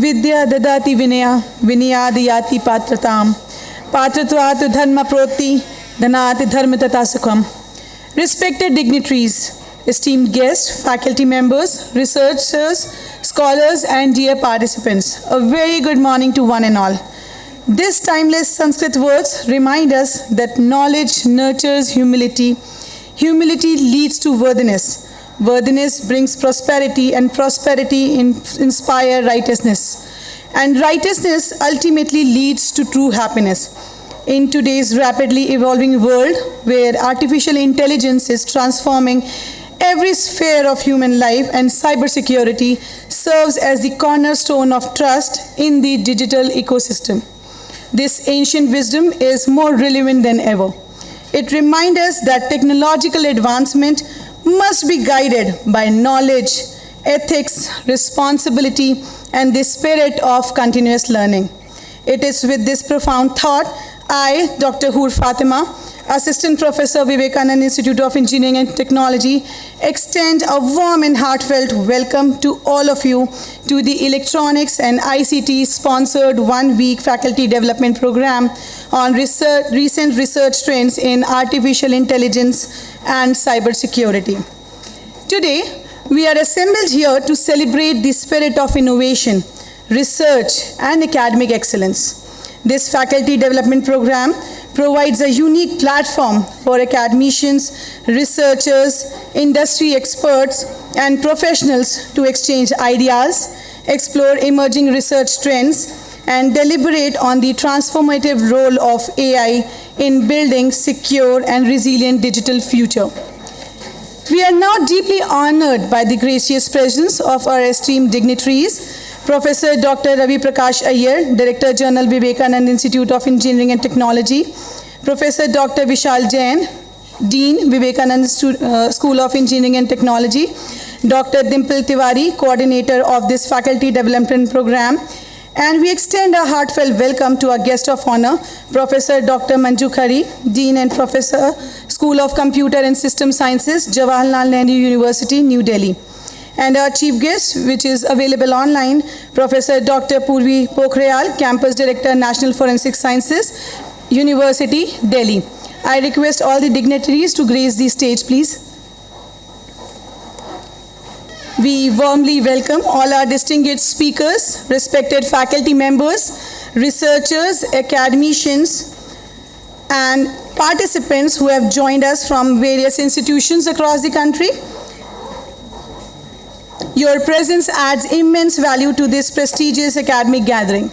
Vidya dadati vinaya vinayadiyati patratam patratvat dharma proti dhanati dharma tata sukham. Respected dignitaries, esteemed guests, faculty members, researchers, scholars and dear participants, a very good morning to one and all. These timeless Sanskrit words remind us that knowledge nurtures humility, humility leads to worthiness, worthiness brings prosperity, and prosperity inspires righteousness, and righteousness ultimately leads to true happiness. In today's rapidly evolving world, where artificial intelligence is transforming every sphere of human life and cybersecurity serves as the cornerstone of trust in the digital ecosystem, this ancient wisdom is more relevant than ever. It reminds us that technological advancement must be guided by knowledge, ethics, responsibility, and the spirit of continuous learning. It is with this profound thought, I, Dr. Hur Fatima, Assistant Professor, Vivekananda Institute of Engineering and Technology, extend a warm and heartfelt welcome to all of you to the Electronics and ICT sponsored one-week faculty development program on recent research trends in artificial intelligence and cybersecurity. Today, we are assembled here to celebrate the spirit of innovation, research, and academic excellence. This faculty development program provides a unique platform for academicians, researchers, industry experts, and professionals to exchange ideas, explore emerging research trends, and deliberate on the transformative role of AI in building secure and resilient digital future. We are now deeply honored by the gracious presence of our esteemed dignitaries, Professor Dr. Ravi Prakash Iyer, Director General, Vivekananda Institute of Engineering and Technology, Professor Dr. Vishal Jain, Dean, Vivekananda School of Engineering and Technology, Dr. Dimple Tiwari, Coordinator of this Faculty Development Program, and we extend a heartfelt welcome to our guest of honor, Professor Dr. Manju Khari, Dean and Professor, School of Computer and System Sciences, Jawaharlal Nehru University, New Delhi. And our chief guest, which is available online, Professor Dr. Purvi Pokhriyal, Campus Director, National Forensic Sciences, University, Delhi. I request all the dignitaries to grace the stage, please. We warmly welcome all our distinguished speakers, respected faculty members, researchers, academicians, and participants who have joined us from various institutions across the country. Your presence adds immense value to this prestigious academic gathering.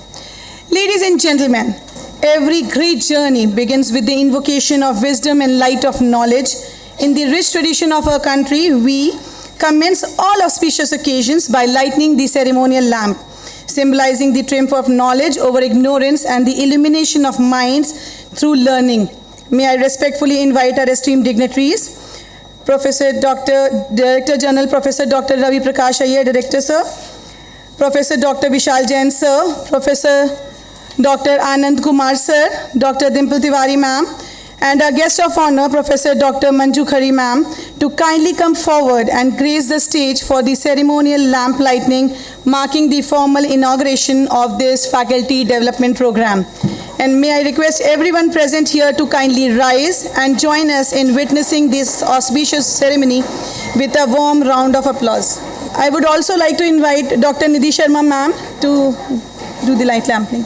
Ladies and gentlemen, every great journey begins with the invocation of wisdom and light of knowledge. In the rich tradition of our country, we commence all auspicious occasions by lighting the ceremonial lamp, symbolizing the triumph of knowledge over ignorance and the illumination of minds through learning. May I respectfully invite our esteemed dignitaries, Director General Professor Dr. Ravi Prakash Iyer, Director Sir, Professor Dr. Vishal Jain Sir, Professor Dr. Anand Kumar Sir, Dr. Dimple Tiwari Ma'am, and our guest of honor, Professor Dr. Manju Khari Ma'am, to kindly come forward and grace the stage for the ceremonial lamp lighting, marking the formal inauguration of this faculty development program. And may I request everyone present here to kindly rise and join us in witnessing this auspicious ceremony with a warm round of applause. I would also like to invite Dr. Nidhi Sharma Ma'am to do the light lamping.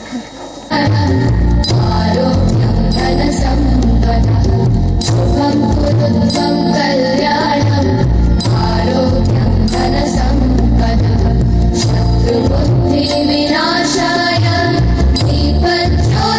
Dipajyotirnamostute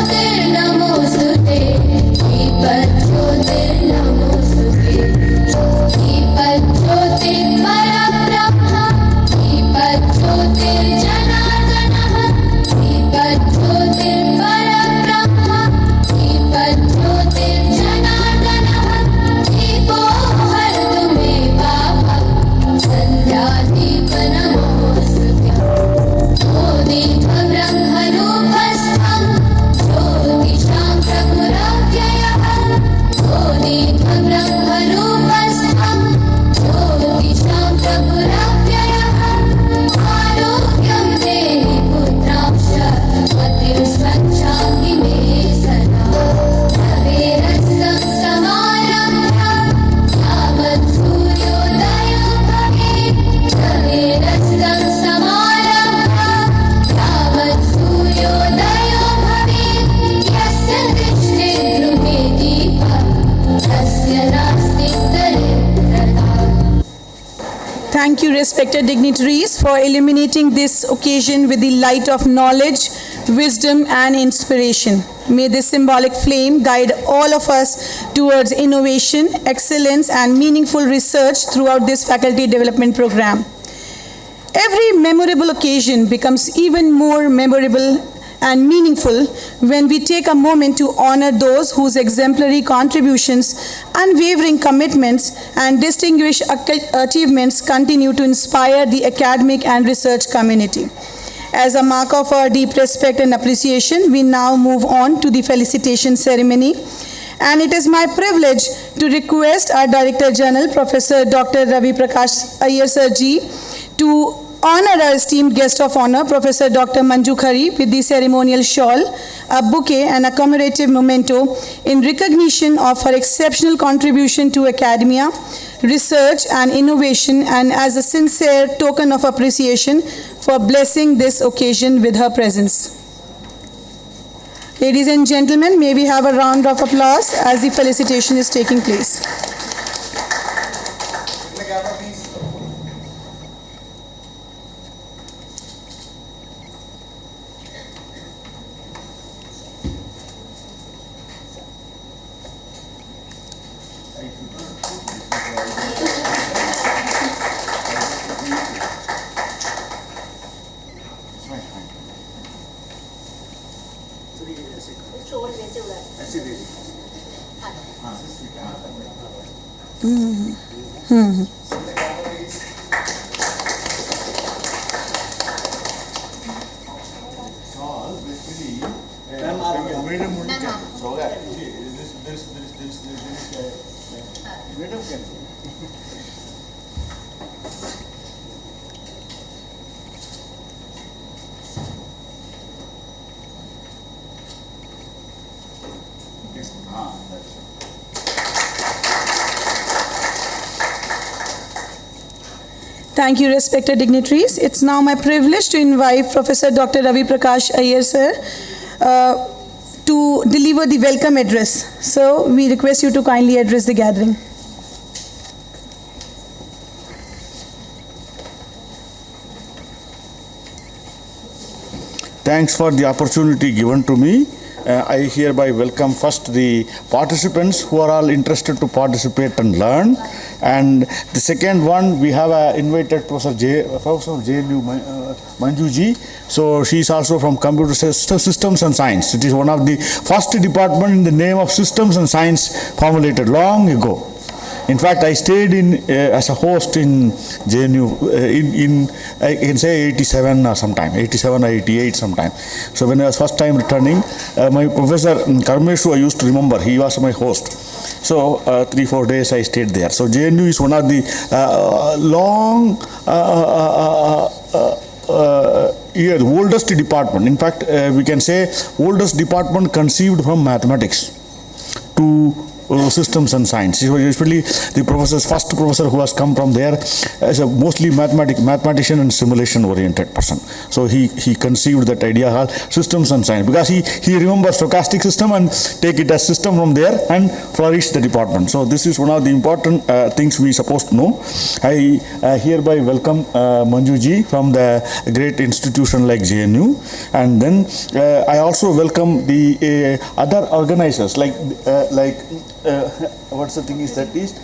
Thank you, respected dignitaries, for illuminating this occasion with the light of knowledge, wisdom, and inspiration. May this symbolic flame guide all of us towards innovation, excellence, and meaningful research throughout this faculty development program. Every memorable occasion becomes even more memorable and meaningful when we take a moment to honor those whose exemplary contributions, unwavering commitments, and distinguished achievements continue to inspire the academic and research community. As a mark of our deep respect and appreciation, we now move on to the felicitation ceremony. And it is my privilege to request our Director General, Professor Dr. Ravi Prakash Iyer Sir Ji, to honor our esteemed guest of honor, Professor Dr. Manju Khari, with the ceremonial shawl, a bouquet, and a commemorative memento in recognition of her exceptional contribution to academia, research, and innovation, and as a sincere token of appreciation for blessing this occasion with her presence. Ladies and gentlemen, may we have a round of applause as the felicitation is taking place. Thank you, respected dignitaries. It's now my privilege to invite Professor Dr. Ravi Prakash Iyer Sir to deliver the welcome address. So we request you to kindly address the gathering. Thanks for the opportunity given to me. I hereby welcome first the participants who are all interested to participate and learn. And the second one, we have invited Professor JNU Manju Ji. So she is also from Computer Systems and Science. It is one of the first department in the name of Systems and Science formulated long ago. In fact, I stayed in as a host in JNU I can say 87 or sometime, 87 or 88 sometime. So when I was first time returning, my professor Karmeshu I used to remember, he was my host. So 3-4 days I stayed there. So JNU is one of the the oldest department. In fact, we can say oldest department conceived from mathematics to systems and science. He was usually the first professor who has come from there as a mostly mathematician and simulation oriented person. So he conceived that idea called systems and science because he remembers stochastic system and take it as system from there and flourish the department. So this is one of the important things we supposed to know. I hereby welcome Manju Ji from the great institution like JNU, and then I also welcome the other organizers like what's the thing is that is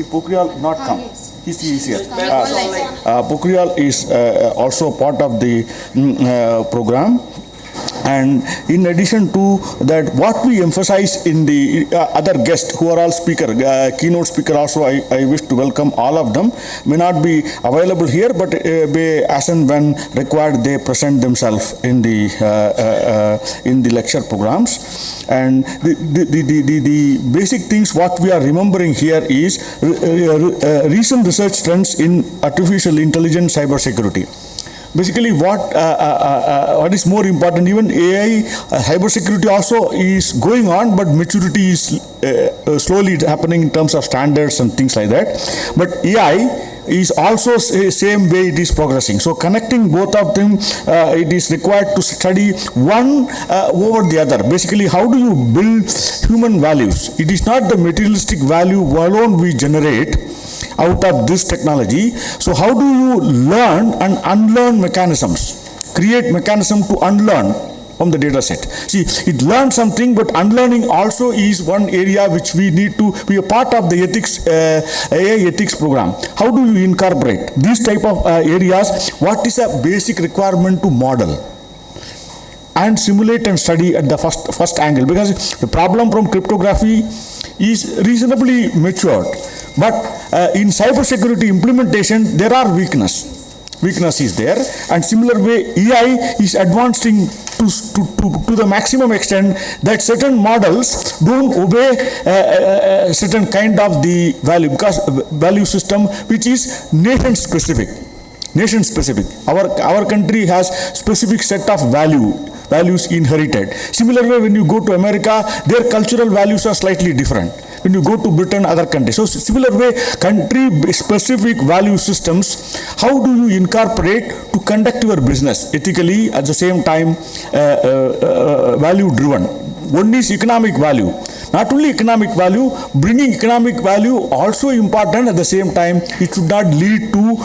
Pokhriyal not come. Yes. He's here. Pokhriyal is also part of the program. And in addition to that, what we emphasize in the other guests who are all keynote speaker also, I wish to welcome all of them. May not be available here, but as and when required, they present themselves in the lecture programs. And the basic things what we are remembering here is recent research trends in artificial intelligence cybersecurity. Basically, what is more important, even AI, cybersecurity also is going on, but maturity is slowly happening in terms of standards and things like that. But AI is also same way it is progressing. So connecting both of them, it is required to study one over the other. Basically, how do you build human values? It is not the materialistic value alone we generate. out of this technology. So how do you learn and unlearn mechanisms? Create mechanism to unlearn from the data set. See, it learns something, but unlearning also is one area which we need to be a part of the ethics, AI ethics program. How do you incorporate these type of areas? What is a basic requirement to model and simulate and study at the first angle? Because the problem from cryptography is reasonably matured, but in cybersecurity implementation there are weakness is there, and similar way AI is advancing to the maximum extent that certain models don't obey certain kind of the value system which is nation specific. Our country has specific set of values inherited. Similar way, when you go to America, their cultural values are slightly different. When you go to Britain, other countries. So similar way, country-specific value systems, how do you incorporate to conduct your business ethically, at the same time value-driven? One is economic value. Not only economic value, bringing economic value also important at the same time. It should not lead to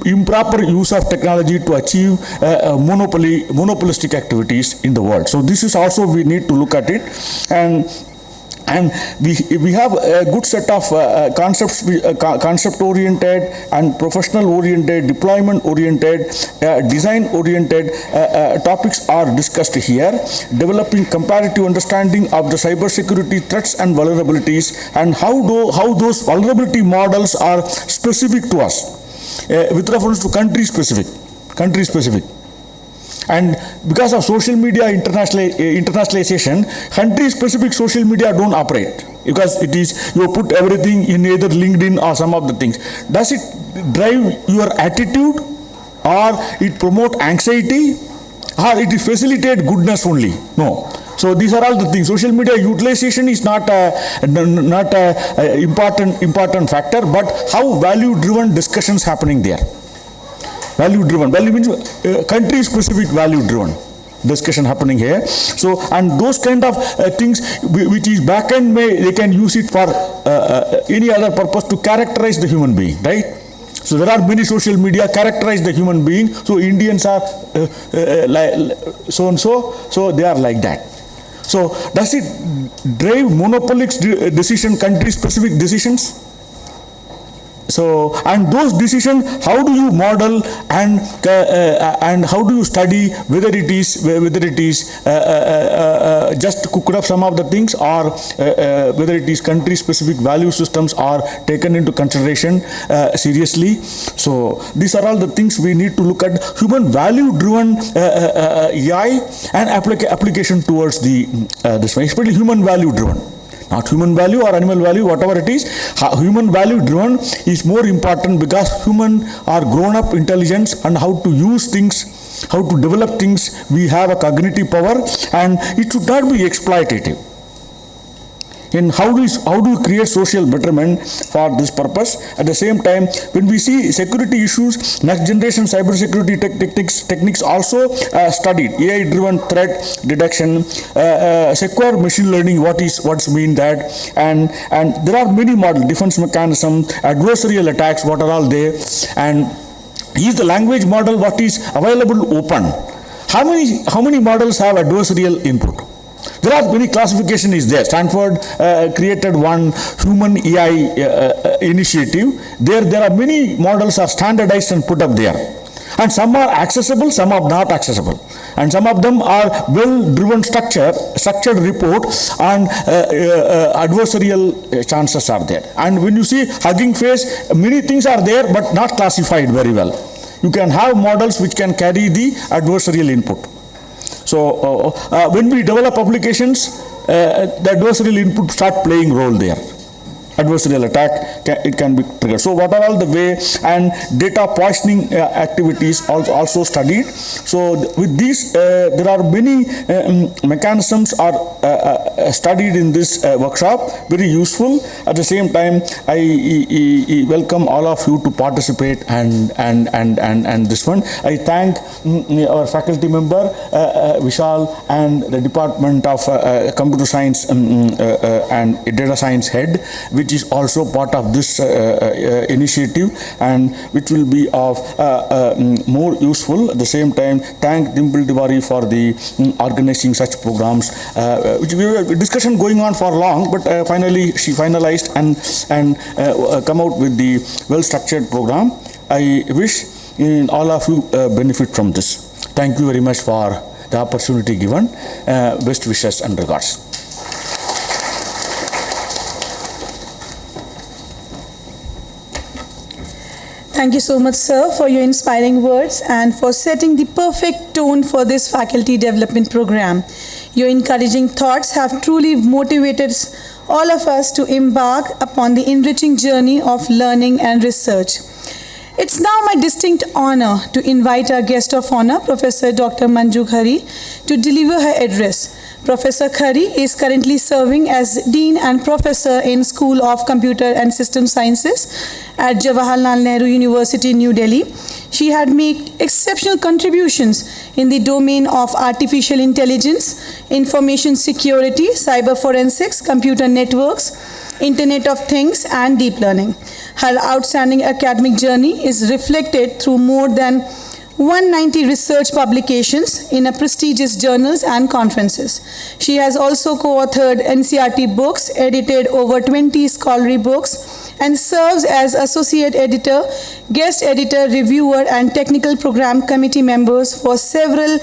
improper use of technology to achieve monopolistic activities in the world. So this is also we need to look at it, and we have a good set of concepts, concept-oriented and professional-oriented, deployment-oriented, design-oriented topics are discussed here. Developing comparative understanding of the cybersecurity threats and vulnerabilities, and how those vulnerability models are specific to us with reference to country-specific. And because of social media internationalization, country-specific social media don't operate, because it is, you put everything in either LinkedIn or some of the things. Does it drive your attitude, or it promote anxiety, or it facilitate goodness only? No. So these are all the things. Social media utilization is not a important factor, but how value-driven discussions happening there. Value means country-specific value-driven discussion happening here. So, and those kind of things which is back-end, they can use it for any other purpose to characterize the human being, right? So there are many social media characterize the human being. So Indians are like so and so they are like that. So does it drive monopolic decision, country-specific decisions? So, and those decisions, how do you model and how do you study whether it is just cooked up some of the things, or whether it is country-specific value systems are taken into consideration seriously? So these are all the things we need to look at. Human value-driven AI and application towards this one, especially human value-driven. Not human value or animal value, whatever it is. Human value driven is more important, because human are grown up intelligence, and how to use things, how to develop things. We have a cognitive power, and it should not be exploitative. And how do you create social betterment for this purpose? At the same time, when we see security issues, next generation cybersecurity techniques also studied. AI-driven threat detection, secure machine learning. What's mean that? And there are many models, defense mechanism, adversarial attacks. What are all there? And is the language model what is available open? How many models have adversarial input? There are many classification is there. Stanford created one human AI initiative. There are many models are standardized and put up there. And some are accessible, some are not accessible. And some of them are well-driven structured report, and adversarial chances are there. And when you see Hugging Face, many things are there but not classified very well. You can have models which can carry the adversarial input. So when we develop applications, the adversarial input start playing role there. adversarial attack, it can be triggered. So what are all the way, and data poisoning activities also studied. So with these, there are many mechanisms are studied in this workshop, very useful. At the same time, I welcome all of you to participate and this one. I thank our faculty member Vishal and the Department of Computer Science and Data Science head, which is also part of this initiative and which will be of more useful. At the same time, thank Dimple Tiwari for the organizing such programs, which we were discussion going on for long, but finally she finalized and come out with the well-structured program. I wish all of you benefit from this. Thank you very much for the opportunity given. Best wishes and regards. Thank you so much, sir, for your inspiring words and for setting the perfect tone for this faculty development program. Your encouraging thoughts have truly motivated all of us to embark upon the enriching journey of learning and research. It's now my distinct honor to invite our guest of honor, Professor Dr. Manju Khare, to deliver her address. Professor Khare is currently serving as Dean and Professor in School of Computer and System Sciences at Jawaharlal Nehru University, New Delhi. She had made exceptional contributions in the domain of artificial intelligence, information security, cyber forensics, computer networks, Internet of Things, and deep learning. Her outstanding academic journey is reflected through more than 190 research publications in a prestigious journals and conferences. She has also co-authored NCERT books, edited over 20 scholarly books, and serves as associate editor, guest editor, reviewer, and technical program committee members for several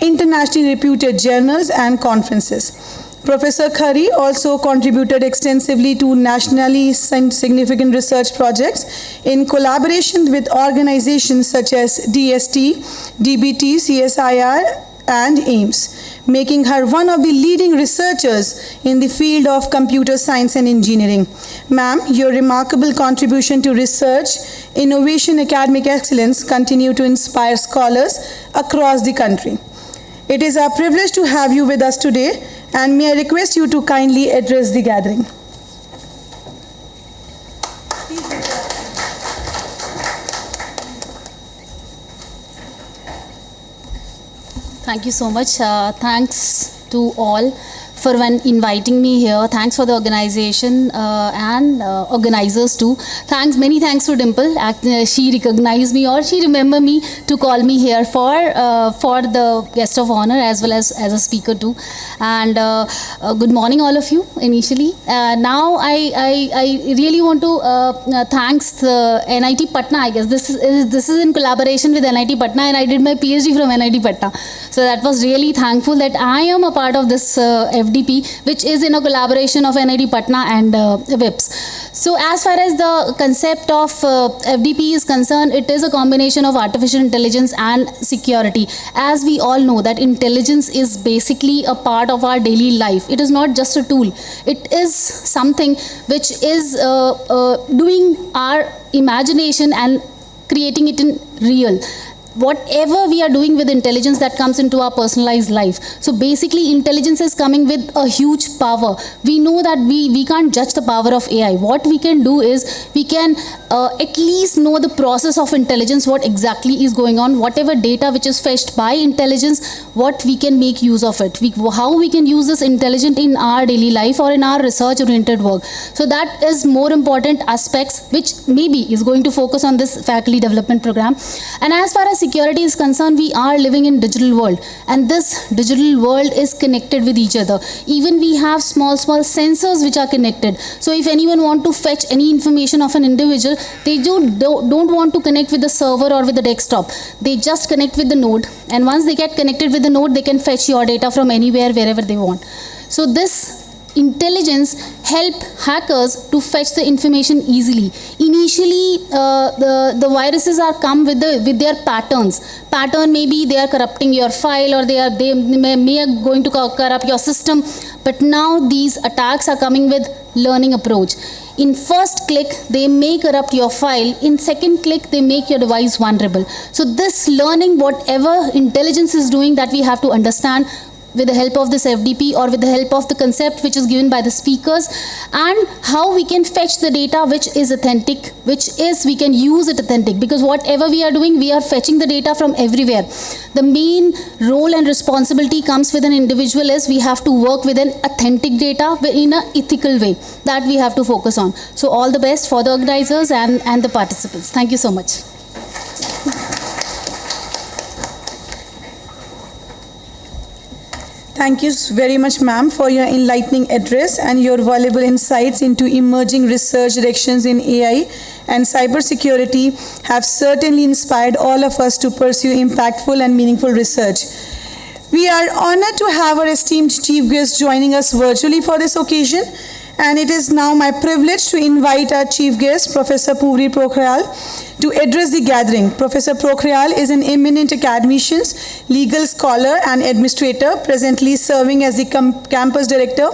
internationally reputed journals and conferences. Professor Khare also contributed extensively to nationally significant research projects in collaboration with organizations such as DST, DBT, CSIR, and AIMS, making her one of the leading researchers in the field of computer science and engineering. Ma'am, your remarkable contribution to research, innovation, academic excellence continue to inspire scholars across the country. It is our privilege to have you with us today, and may I request you to kindly address the gathering. Thank you so much. Thanks to all for inviting me here. Thanks for the organization and organizers too. Many thanks to Dimple. She recognized me, or she remembered me to call me here for the guest of honor as well as a speaker too. And good morning all of you initially. Now I really want to thanks the NIT Patna. I guess this is in collaboration with NIT Patna, and I did my PhD from NIT Patna. So that was really thankful that I am a part of this FDP, which is in a collaboration of NIT Patna and WIPS. So as far as the concept of FDP is concerned, it is a combination of artificial intelligence and security. As we all know that intelligence is basically a part of our daily life. It is not just a tool. It is something which is doing our imagination and creating it in real. Whatever we are doing with intelligence, that comes into our personalized life. So basically intelligence is coming with a huge power. We know that we can't judge the power of AI. What we can do is we can at least know the process of intelligence, what exactly is going on, whatever data which is fetched by intelligence, what we can make use of it, how we can use this intelligence in our daily life or in our research oriented work. So that is more important aspects which maybe is going to focus on this faculty development program. And as far as security is concerned, we are living in digital world, and this digital world is connected with each other. Even we have small sensors which are connected. So if anyone want to fetch any information of an individual, they don't want to connect with the server or with the desktop. They just connect with the node, and once they get connected with the node, they can fetch your data from anywhere, wherever they want. So this intelligence help hackers to fetch the information easily. Initially, the viruses are come with their patterns. Pattern maybe they are corrupting your file, or they may going to corrupt your system. But now these attacks are coming with learning approach. In first click, they may corrupt your file. In second click, they make your device vulnerable. So this learning, whatever intelligence is doing, that we have to understand with the help of this FDP or with the help of the concept which is given by the speakers, and how we can fetch the data which is authentic, we can use it authentic, because whatever we are doing, we are fetching the data from everywhere. The main role and responsibility comes with an individual is we have to work with an authentic data in an ethical way, that we have to focus on. So all the best for the organizers and the participants. Thank you so much. Thank you very much, ma'am, for your enlightening address and your valuable insights into emerging research directions in AI and cybersecurity have certainly inspired all of us to pursue impactful and meaningful research. We are honored to have our esteemed chief guest joining us virtually for this occasion, and it is now my privilege to invite our chief guest, Professor Puri Pokhriyal, to address the gathering. Professor Pokhriyal is an eminent academician, legal scholar and administrator, presently serving as the campus director,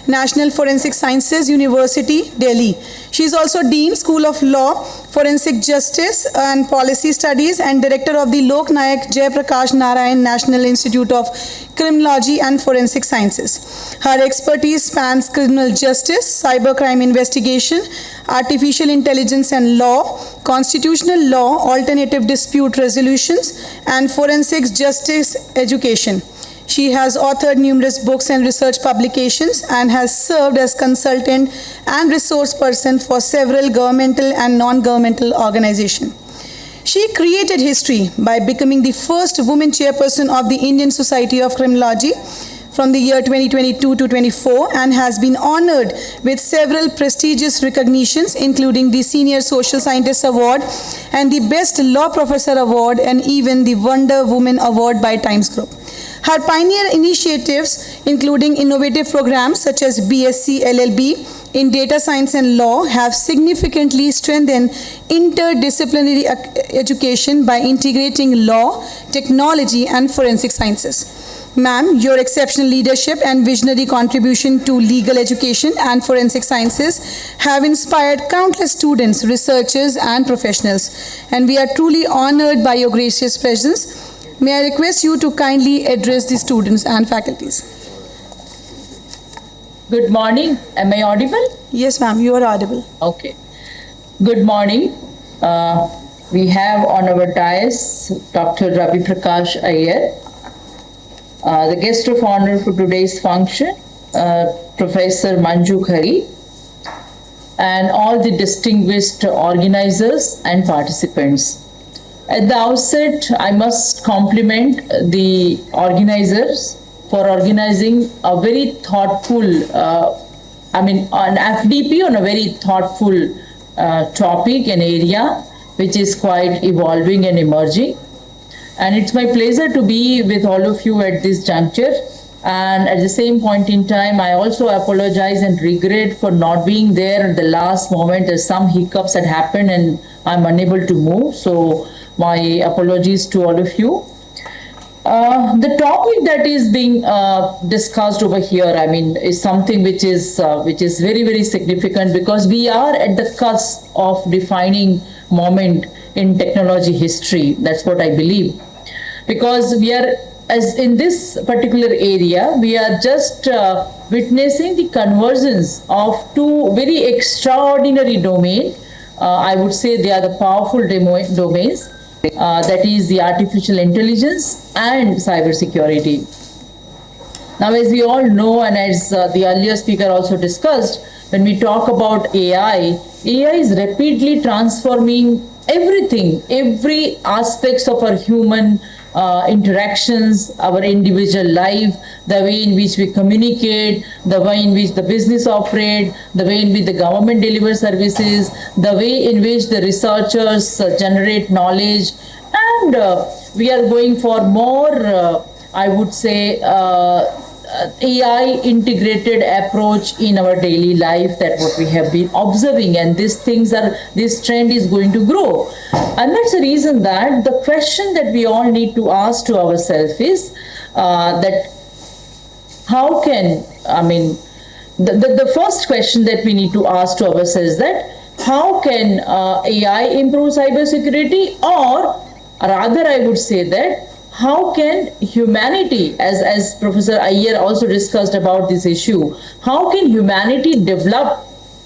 National Forensic Sciences University, Delhi. She is also Dean, School of Law, Forensic Justice and Policy Studies, and director of the Lok Nayak Jayaprakash Narayan National Institute of Criminology and Forensic Sciences. Her expertise spans criminal justice, cybercrime investigation, artificial intelligence and law, constitutional law, alternative dispute resolutions, and forensic justice education. She has authored numerous books and research publications and has served as consultant and resource person for several governmental and non-governmental organizations. She created history by becoming the first woman chairperson of the Indian Society of Criminology from the year 2022 to 24, and has been honored with several prestigious recognitions, including the Senior Social Scientist Award and the Best Law Professor Award, and even the Wonder Woman Award by Times Group. Her pioneer initiatives, including innovative programs such as BSc LLB in data science and law, have significantly strengthened interdisciplinary education by integrating law, technology, and forensic sciences. Ma'am, your exceptional leadership and visionary contribution to legal education and forensic sciences have inspired countless students, researchers, and professionals, and we are truly honored by your gracious presence. May I request you to kindly address the students and faculties. Good morning. Am I audible? Yes, ma'am, you are audible. Okay. Good morning. We have on our dais Dr. Ravi Prakash Iyer. The guest of honor for today's function, Professor Manju Khari, and all the distinguished organizers and participants. At the outset, I must compliment the organizers for organizing a very thoughtful, an FDP on a very thoughtful topic and area, which is quite evolving and emerging. And it's my pleasure to be with all of you at this juncture. And at the same point in time, I also apologize and regret for not being there at the last moment, as some hiccups had happened and I'm unable to move. So my apologies to all of you. The topic that is being discussed over here, is something which is very, very significant, because we are at the cusp of defining moment in technology history. That's what I believe. Because we are, as in this particular area, we are just witnessing the convergence of two very extraordinary domains. I would say they are the powerful domains. That is the artificial intelligence and cybersecurity. Now, as we all know, and as the earlier speaker also discussed, when we talk about AI is rapidly transforming everything, every aspects of our human interactions, our individual life, the way in which we communicate, the way in which the business operate, the way in which the government delivers services, the way in which the researchers generate knowledge, and we are going for more, I would say, AI integrated approach in our daily life. That what we have been observing, and this trend is going to grow. And that's the reason that the question that we all need to ask to ourselves is that how can, the first question that we need to ask to ourselves is that how can AI improve cybersecurity, or rather I would say that how can humanity, as Professor Iyer also discussed about this issue, how can humanity develop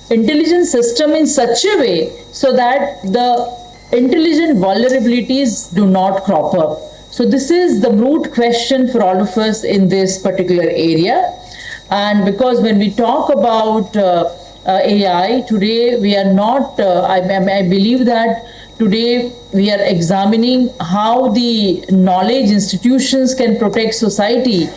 intelligent system in such a way so that the intelligent vulnerabilities do not crop up. So this is the root question for all of us in this particular area. And because when we talk about AI today, we are not, I believe that today we are examining how the knowledge institutions can protect society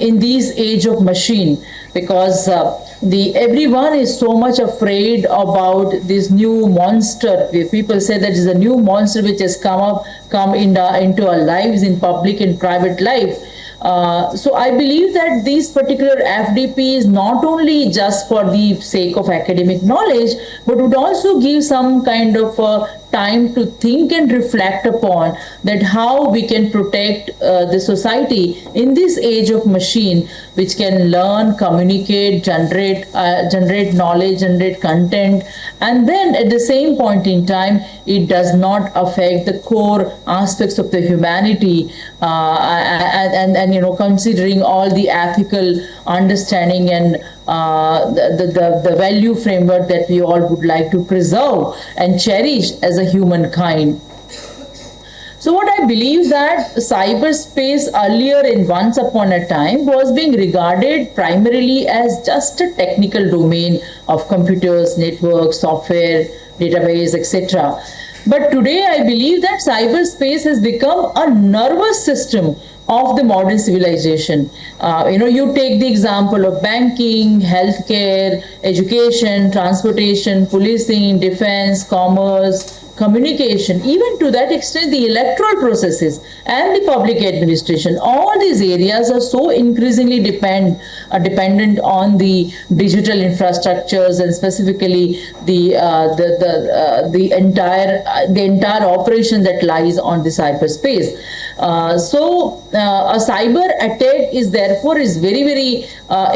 in this age of machine, because everyone is so much afraid about this new monster. People say that is a new monster which has come into our lives, in public and private life. So I believe that this particular FDP is not only just for the sake of academic knowledge, but would also give some kind of time to think and reflect upon that how we can protect the society in this age of machine, which can learn, communicate, generate knowledge, generate content, and then at the same point in time, it does not affect the core aspects of the humanity, and considering all the ethical understanding and the value framework that we all would like to preserve and cherish as a humankind. So what I believe that cyberspace earlier in once upon a time was being regarded primarily as just a technical domain of computers, networks, software, database, etc. But today I believe that cyberspace has become a nervous system of the modern civilization. You take the example of banking, healthcare, education, transportation, policing, defense, commerce, communication, even to that extent the electoral processes and the public administration. All these areas are so increasingly dependent on the digital infrastructures, and specifically the entire operation that lies on the cyberspace. So a cyber attack is therefore very, very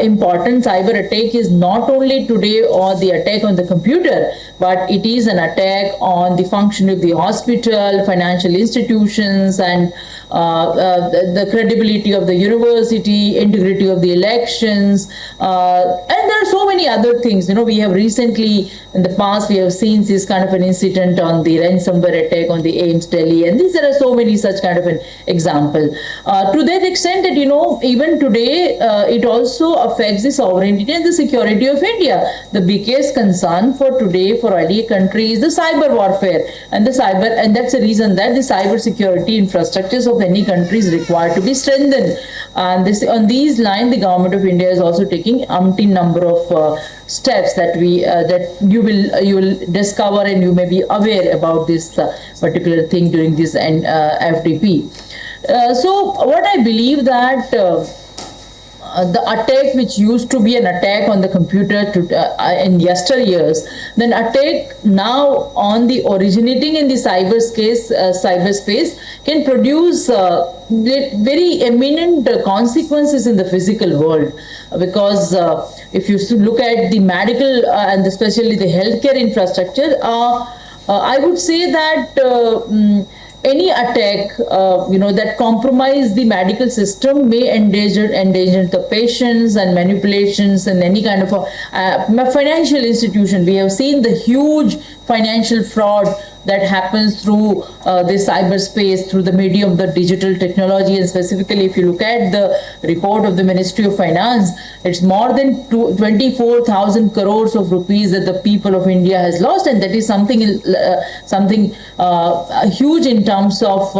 important. Cyber attack is not only today or the attack on the computer, but it is an attack on the function of the hospital, financial institutions, and the credibility of the university, integrity of the elections, and there are so many other things. We have recently, in the past, we have seen this kind of an incident on the ransomware attack on the AIIMS Delhi, and there are so many such kind of an example. To that extent that, even today, it also affects the sovereignty and the security of India. The biggest concern for today for any country is the cyber warfare, and that's the reason that the cyber security infrastructures of any country is required to be strengthened. And on these lines, the government of India is also taking umpteen number of steps that you will discover, and you may be aware about this particular thing during this FDP. So what I believe that the attack which used to be an attack on the computer in yesteryears, then attack now on the originating in the cyberspace can produce very eminent consequences in the physical world, because if you look at the medical and especially the healthcare infrastructure, I would say that any attack that compromise the medical system may endanger the patients, and manipulations and any kind of a financial institution. We have seen the huge financial fraud that happens through this cyberspace, through the medium of the digital technology. And specifically, if you look at the report of the Ministry of Finance, it's more than 24,000 crores of rupees that the people of India has lost, and that is something huge in terms of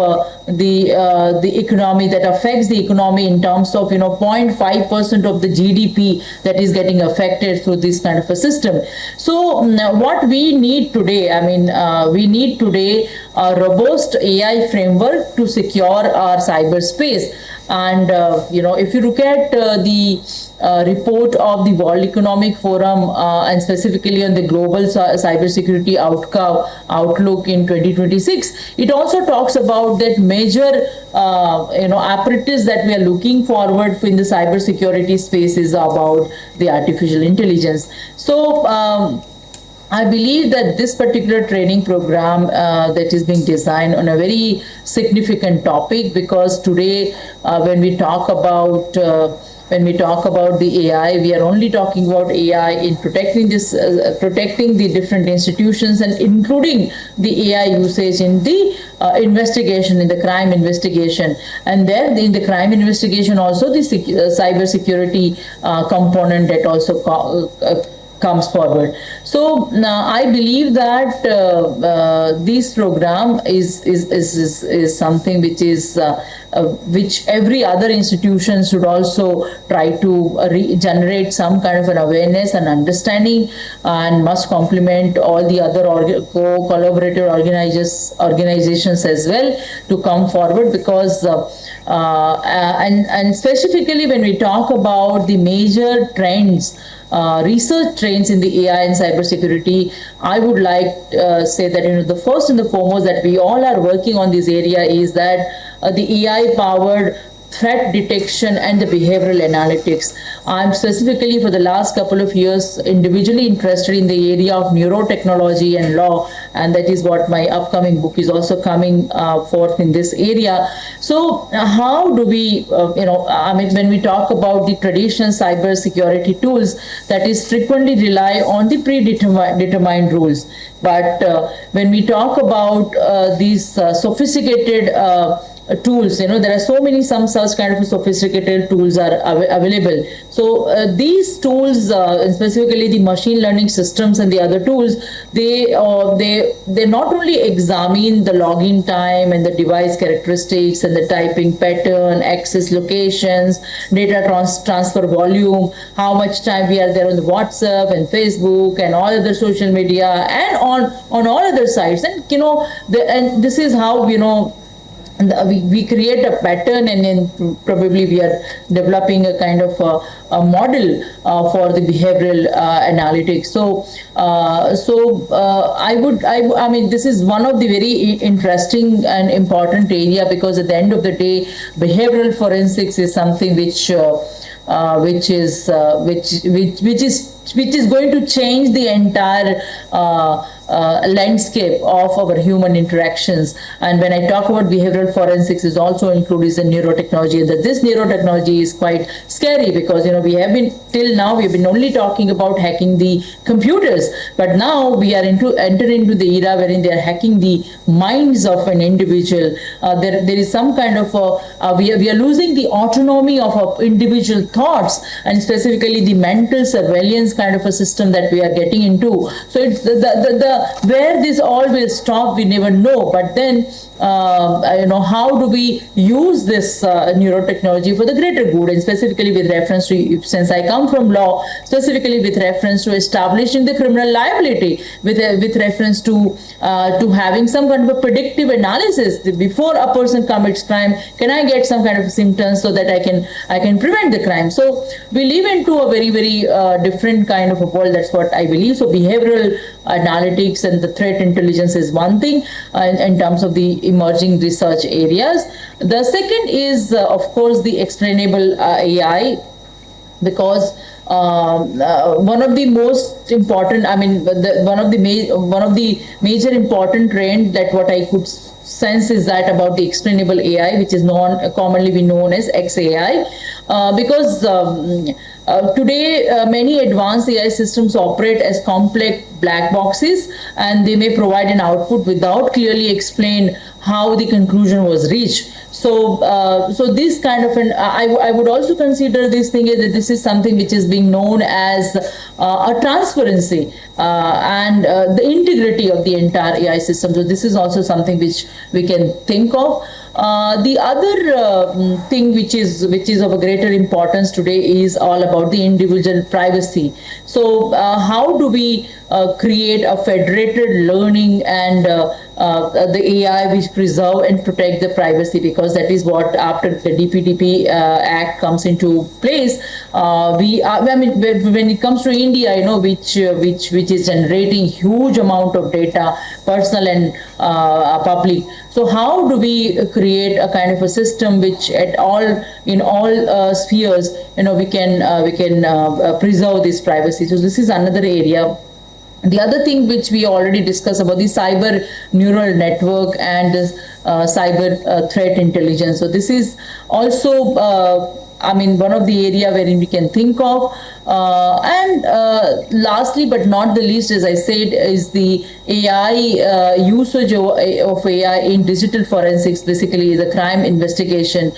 the economy, that affects the economy in terms of 0.5% of the GDP that is getting affected through this kind of a system. So what we need today, we need today a robust AI framework to secure our cyberspace. And if you look at the report of the World Economic Forum, and specifically on the global cybersecurity outlook in 2026, it also talks about that major apparatus that we are looking forward in the cybersecurity space is about the artificial intelligence. So I believe that this particular training program that is being designed on a very significant topic, because today when we talk about the AI, we are only talking about AI in protecting the different institutions, and including the AI usage in the investigation, in the crime investigation, and then in the crime investigation also the cyber security component that also comes forward. So I believe that this program is something which is which every other institution should also try to generate some kind of an awareness and understanding, and must complement all the other collaborative organizations as well to come forward, because and specifically when we talk about the major trends, research trends in the AI and cybersecurity, I would like say that the first and the foremost that we all are working on this area is that the AI-powered threat detection and the behavioral analytics. I'm specifically for the last couple of years individually interested in the area of neurotechnology and law, and that is what my upcoming book is also coming forth in this area. So how do we, when we talk about the traditional cyber security tools, that is frequently rely on the predetermined rules. But when we talk about these sophisticated tools, there are so many, some such kind of sophisticated tools are available. So these tools, specifically the machine learning systems and the other tools, they not only examine the login time and the device characteristics and the typing pattern, access locations, data transfer volume, how much time we are there on the WhatsApp and Facebook and all other social media and on all other sites, and and this is how we create a pattern, and then probably we are developing a kind of a model for the behavioral analytics. So I mean this is one of the very interesting and important area, because at the end of the day behavioral forensics is something which is going to change the entire landscape of our human interactions. And when I talk about behavioral forensics, is also includes the neurotechnology, and that this neurotechnology is quite scary, because we have been till now we've been only talking about hacking the computers, but now we are entering into the era wherein they are hacking the minds of an individual. There is some kind of we are losing the autonomy of our individual thoughts, and specifically the mental surveillance kind of a system that we are getting into. So it's the where this all will stop, we never know. But then how do we use this neurotechnology for the greater good, and specifically with reference to, since I come from law, specifically with reference to establishing the criminal liability, with reference to having some kind of a predictive analysis before a person commits crime. Can I get some kind of symptoms so that I can prevent the crime? So we live into a very, very different kind of a world. That's what I believe. So behavioral analytics and the threat intelligence is one thing in terms of the emerging research areas. The second is of course the explainable AI, because one of the most important, one of the major important trend that what I could sense is that about the explainable AI, which is commonly known as XAI, because today many advanced AI systems operate as complex black boxes, and they may provide an output without clearly explain how the conclusion was reached. So this kind of I would also consider this thing that this is something which is being known as a transparency and the integrity of the entire AI system. So this is also something which we can think of. The other thing which is of a greater importance today is all about the individual privacy. So how do we create a federated learning and the AI which preserve and protect the privacy, because that is what after the DPDP Act comes into place, I mean, when it comes to India, you know, which is generating huge amount of data, personal and public. So how do we create a kind of a system which in all spheres, you know, we can preserve this privacy? So this is another area. The other thing which we already discussed about the cyber neural network and cyber threat intelligence. So this is also, I mean, one of the area wherein we can think of. And lastly, but not the least, as I said, is the AI usage of AI in digital forensics, basically the crime investigation.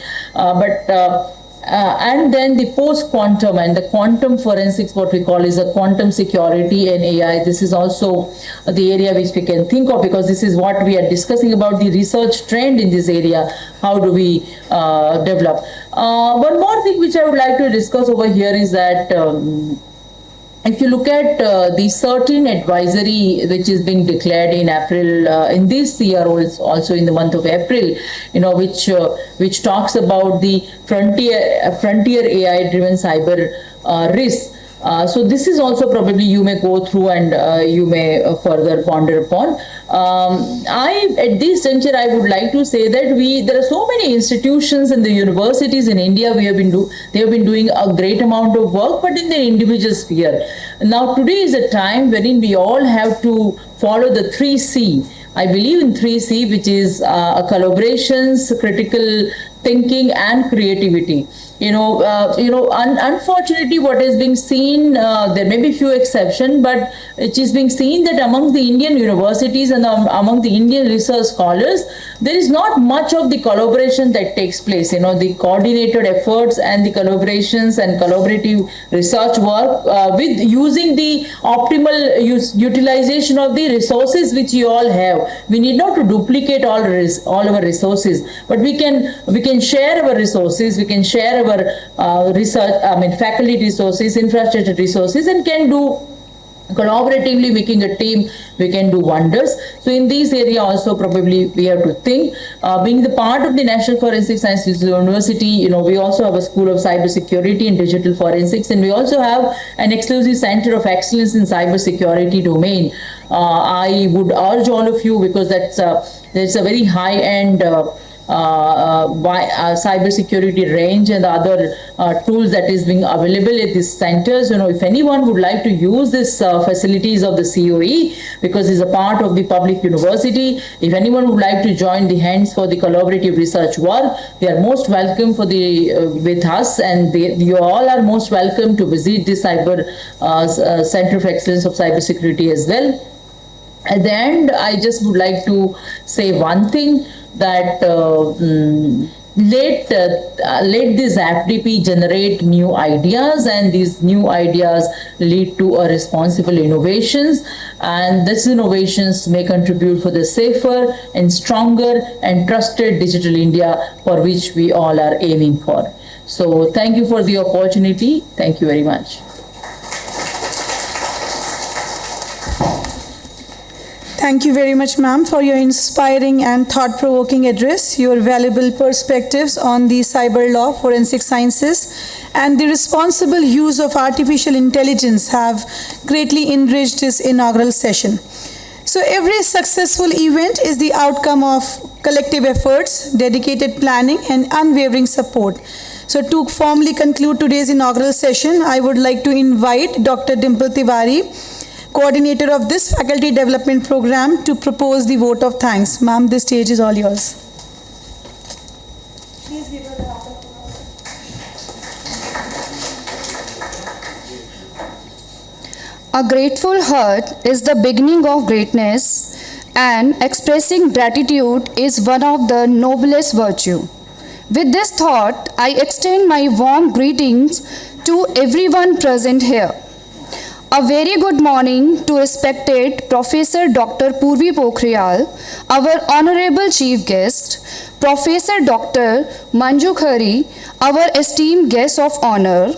And then the post-quantum and the quantum forensics, what we call is a quantum security and AI. This is also the area which we can think of, because this is what we are discussing about the research trend in this area. How do we develop? One more thing which I would like to discuss over here is that if you look at the certain advisory which is being declared in April, in this year also in the month of April, you know, which talks about the frontier AI driven cyber risk. So this is also probably you may go through and you may further ponder upon. At this juncture, I would like to say that there are so many institutions and the universities in India they have been doing a great amount of work, but in the individual sphere. Now today is a time wherein we all have to follow the 3C. I believe in 3C, which is collaborations, critical thinking, and creativity. Unfortunately, what is being seen, there may be few exceptions, but it is being seen that among the Indian universities and among the Indian research scholars, there is not much of the collaboration that takes place. You know, the coordinated efforts and the collaborations and collaborative research work with using the optimal utilization of the resources which you all have. We need not to duplicate all our resources, but we can share our resources. We can share our research, faculty resources, infrastructure resources, and can do collaboratively, making a team, we can do wonders. So in this area also probably we have to think. Being the part of the National Forensic Sciences University, we also have a School of Cybersecurity and Digital Forensics, and we also have an exclusive Center of Excellence in Cybersecurity domain. I would urge all of you, because that's a very high-end cybersecurity range and the other tools that is being available at these centers. If anyone would like to use this facilities of the COE, because it's a part of the public university, if anyone would like to join the hands for the collaborative research work, they are most welcome with us, and you all are most welcome to visit the Center of Excellence of Cybersecurity as well. At the end, I just would like to say one thing, that let this FDP generate new ideas, and these new ideas lead to a responsible innovations, and these innovations may contribute for the safer and stronger and trusted digital India for which we all are aiming for. So thank you for the opportunity. Thank you very much. Thank you very much, ma'am, for your inspiring and thought-provoking address. Your valuable perspectives on the cyber law, forensic sciences, and the responsible use of artificial intelligence have greatly enriched this inaugural session. So every successful event is the outcome of collective efforts, dedicated planning, and unwavering support. So to formally conclude today's inaugural session, I would like to invite Dr. Dimple Tiwari, coordinator of this faculty development program, to propose the vote of thanks. Ma'am, the stage is all yours. Please give her the round of applause. A grateful heart is the beginning of greatness, and expressing gratitude is one of the noblest virtues. With this thought, I extend my warm greetings to everyone present here. A very good morning to respected Professor Dr. Purvi Pokhriyal, our Honorable Chief Guest, Professor Dr. Manju Khare, our esteemed guest of honor,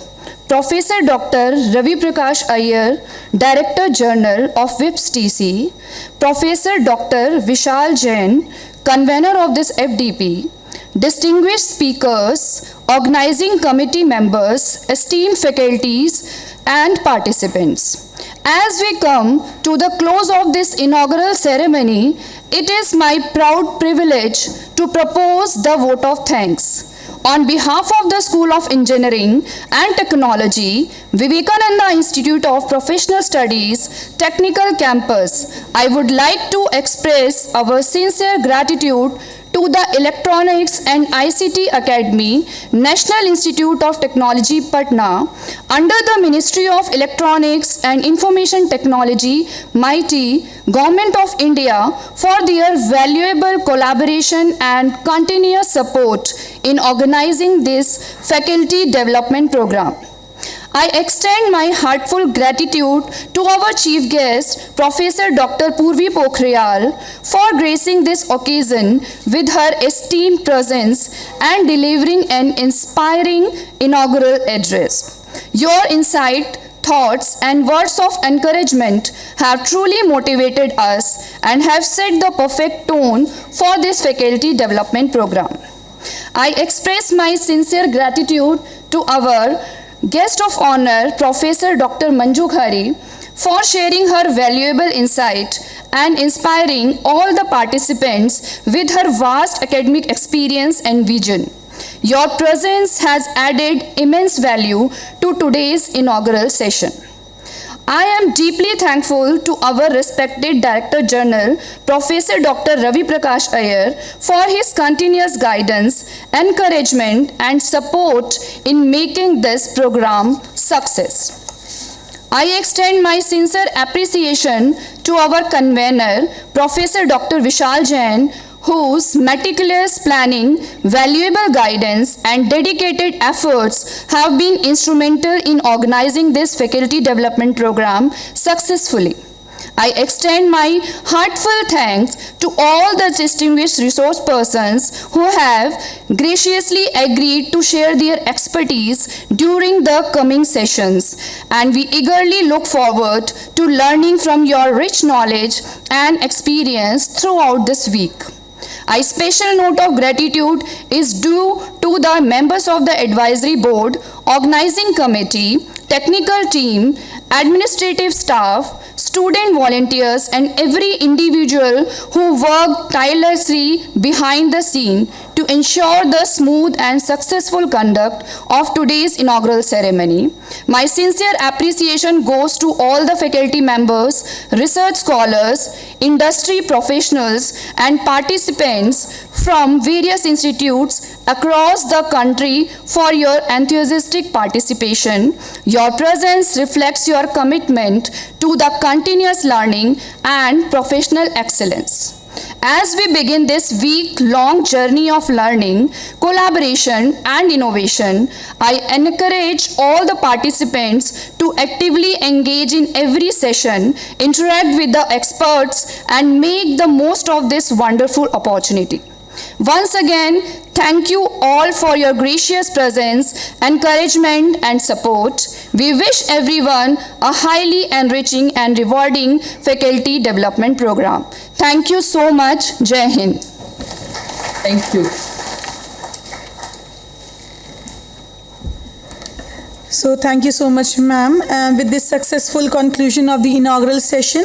Professor Dr. Ravi Prakash Iyer, Director General of WIPS TC, Professor Dr. Vishal Jain, Convener of this FDP, distinguished speakers, organizing committee members, esteemed faculties, and participants. As we come to the close of this inaugural ceremony, it is my proud privilege to propose the vote of thanks. On behalf of the School of Engineering and Technology, Vivekananda Institute of Professional Studies, Technical Campus, I would like to express our sincere gratitude to the Electronics and ICT Academy, National Institute of Technology, Patna, under the Ministry of Electronics and Information Technology, MIT, Government of India, for their valuable collaboration and continuous support in organizing this faculty development program. I extend my heartfelt gratitude to our chief guest, Professor Dr. Purvi Pokhriyal, for gracing this occasion with her esteemed presence and delivering an inspiring inaugural address. Your insight, thoughts, and words of encouragement have truly motivated us and have set the perfect tone for this faculty development program. I express my sincere gratitude to our Guest of Honor, Professor Dr. Manju Khare, for sharing her valuable insight and inspiring all the participants with her vast academic experience and vision. Your presence has added immense value to today's inaugural session. I am deeply thankful to our respected Director General, Professor Dr. Ravi Prakash Iyer, for his continuous guidance, encouragement, and support in making this program success. I extend my sincere appreciation to our convener, Professor Dr. Vishal Jain, whose meticulous planning, valuable guidance, and dedicated efforts have been instrumental in organizing this faculty development program successfully. I extend my heartfelt thanks to all the distinguished resource persons who have graciously agreed to share their expertise during the coming sessions, and we eagerly look forward to learning from your rich knowledge and experience throughout this week. A special note of gratitude is due to the members of the advisory board, organizing committee, technical team, administrative staff, student volunteers, and every individual who worked tirelessly behind the scene to ensure the smooth and successful conduct of today's inaugural ceremony. My sincere appreciation goes to all the faculty members, research scholars, industry professionals, and participants from various institutes across the country for your enthusiastic participation. Your presence reflects your commitment to the continuous learning and professional excellence. As we begin this week-long journey of learning, collaboration, and innovation, I encourage all the participants to actively engage in every session, interact with the experts, and make the most of this wonderful opportunity. Once again, thank you all for your gracious presence, encouragement, and support. We wish everyone a highly enriching and rewarding faculty development program. Thank you so much. Jai Hind. Thank you. So thank you so much, ma'am. With this successful conclusion of the inaugural session,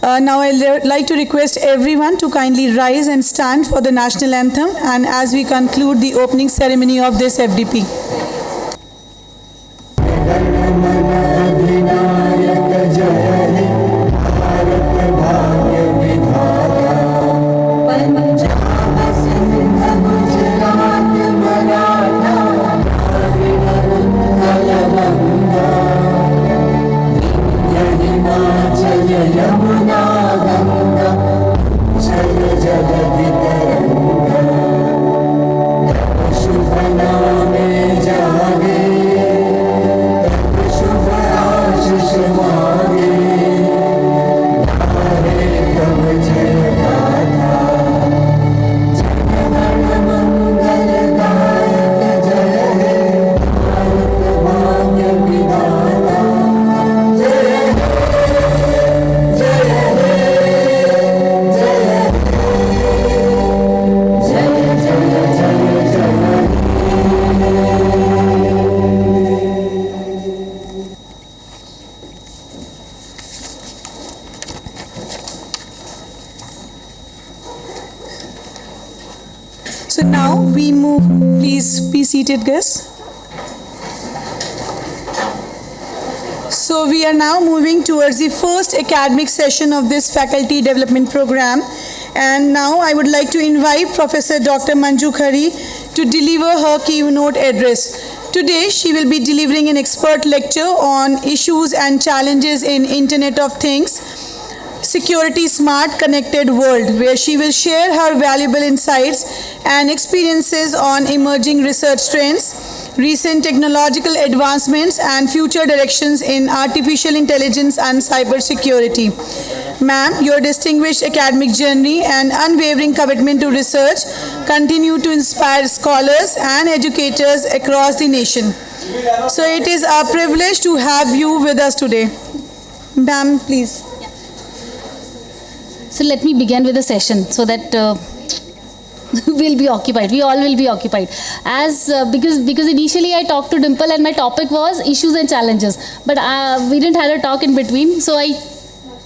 now I'd like to request everyone to kindly rise and stand for the national anthem, and as we conclude the opening ceremony of this FDP. शुभ नामे जा So now we move, please be seated, guys. So we are now moving towards the first academic session of this faculty development program. And now I would like to invite Professor Dr. Manju Khari to deliver her keynote address. Today she will be delivering an expert lecture on issues and challenges in Internet of Things, Security Smart Connected World, where she will share her valuable insights and experiences on emerging research trends, recent technological advancements and future directions in artificial intelligence and cybersecurity. Ma'am, your distinguished academic journey and unwavering commitment to research continue to inspire scholars and educators across the nation. So it is our privilege to have you with us today. Ma'am, please. So let me begin with the session so that we'll be occupied. We all will be occupied. Because initially I talked to Dimple and my topic was issues and challenges, but we didn't have a talk in between. So I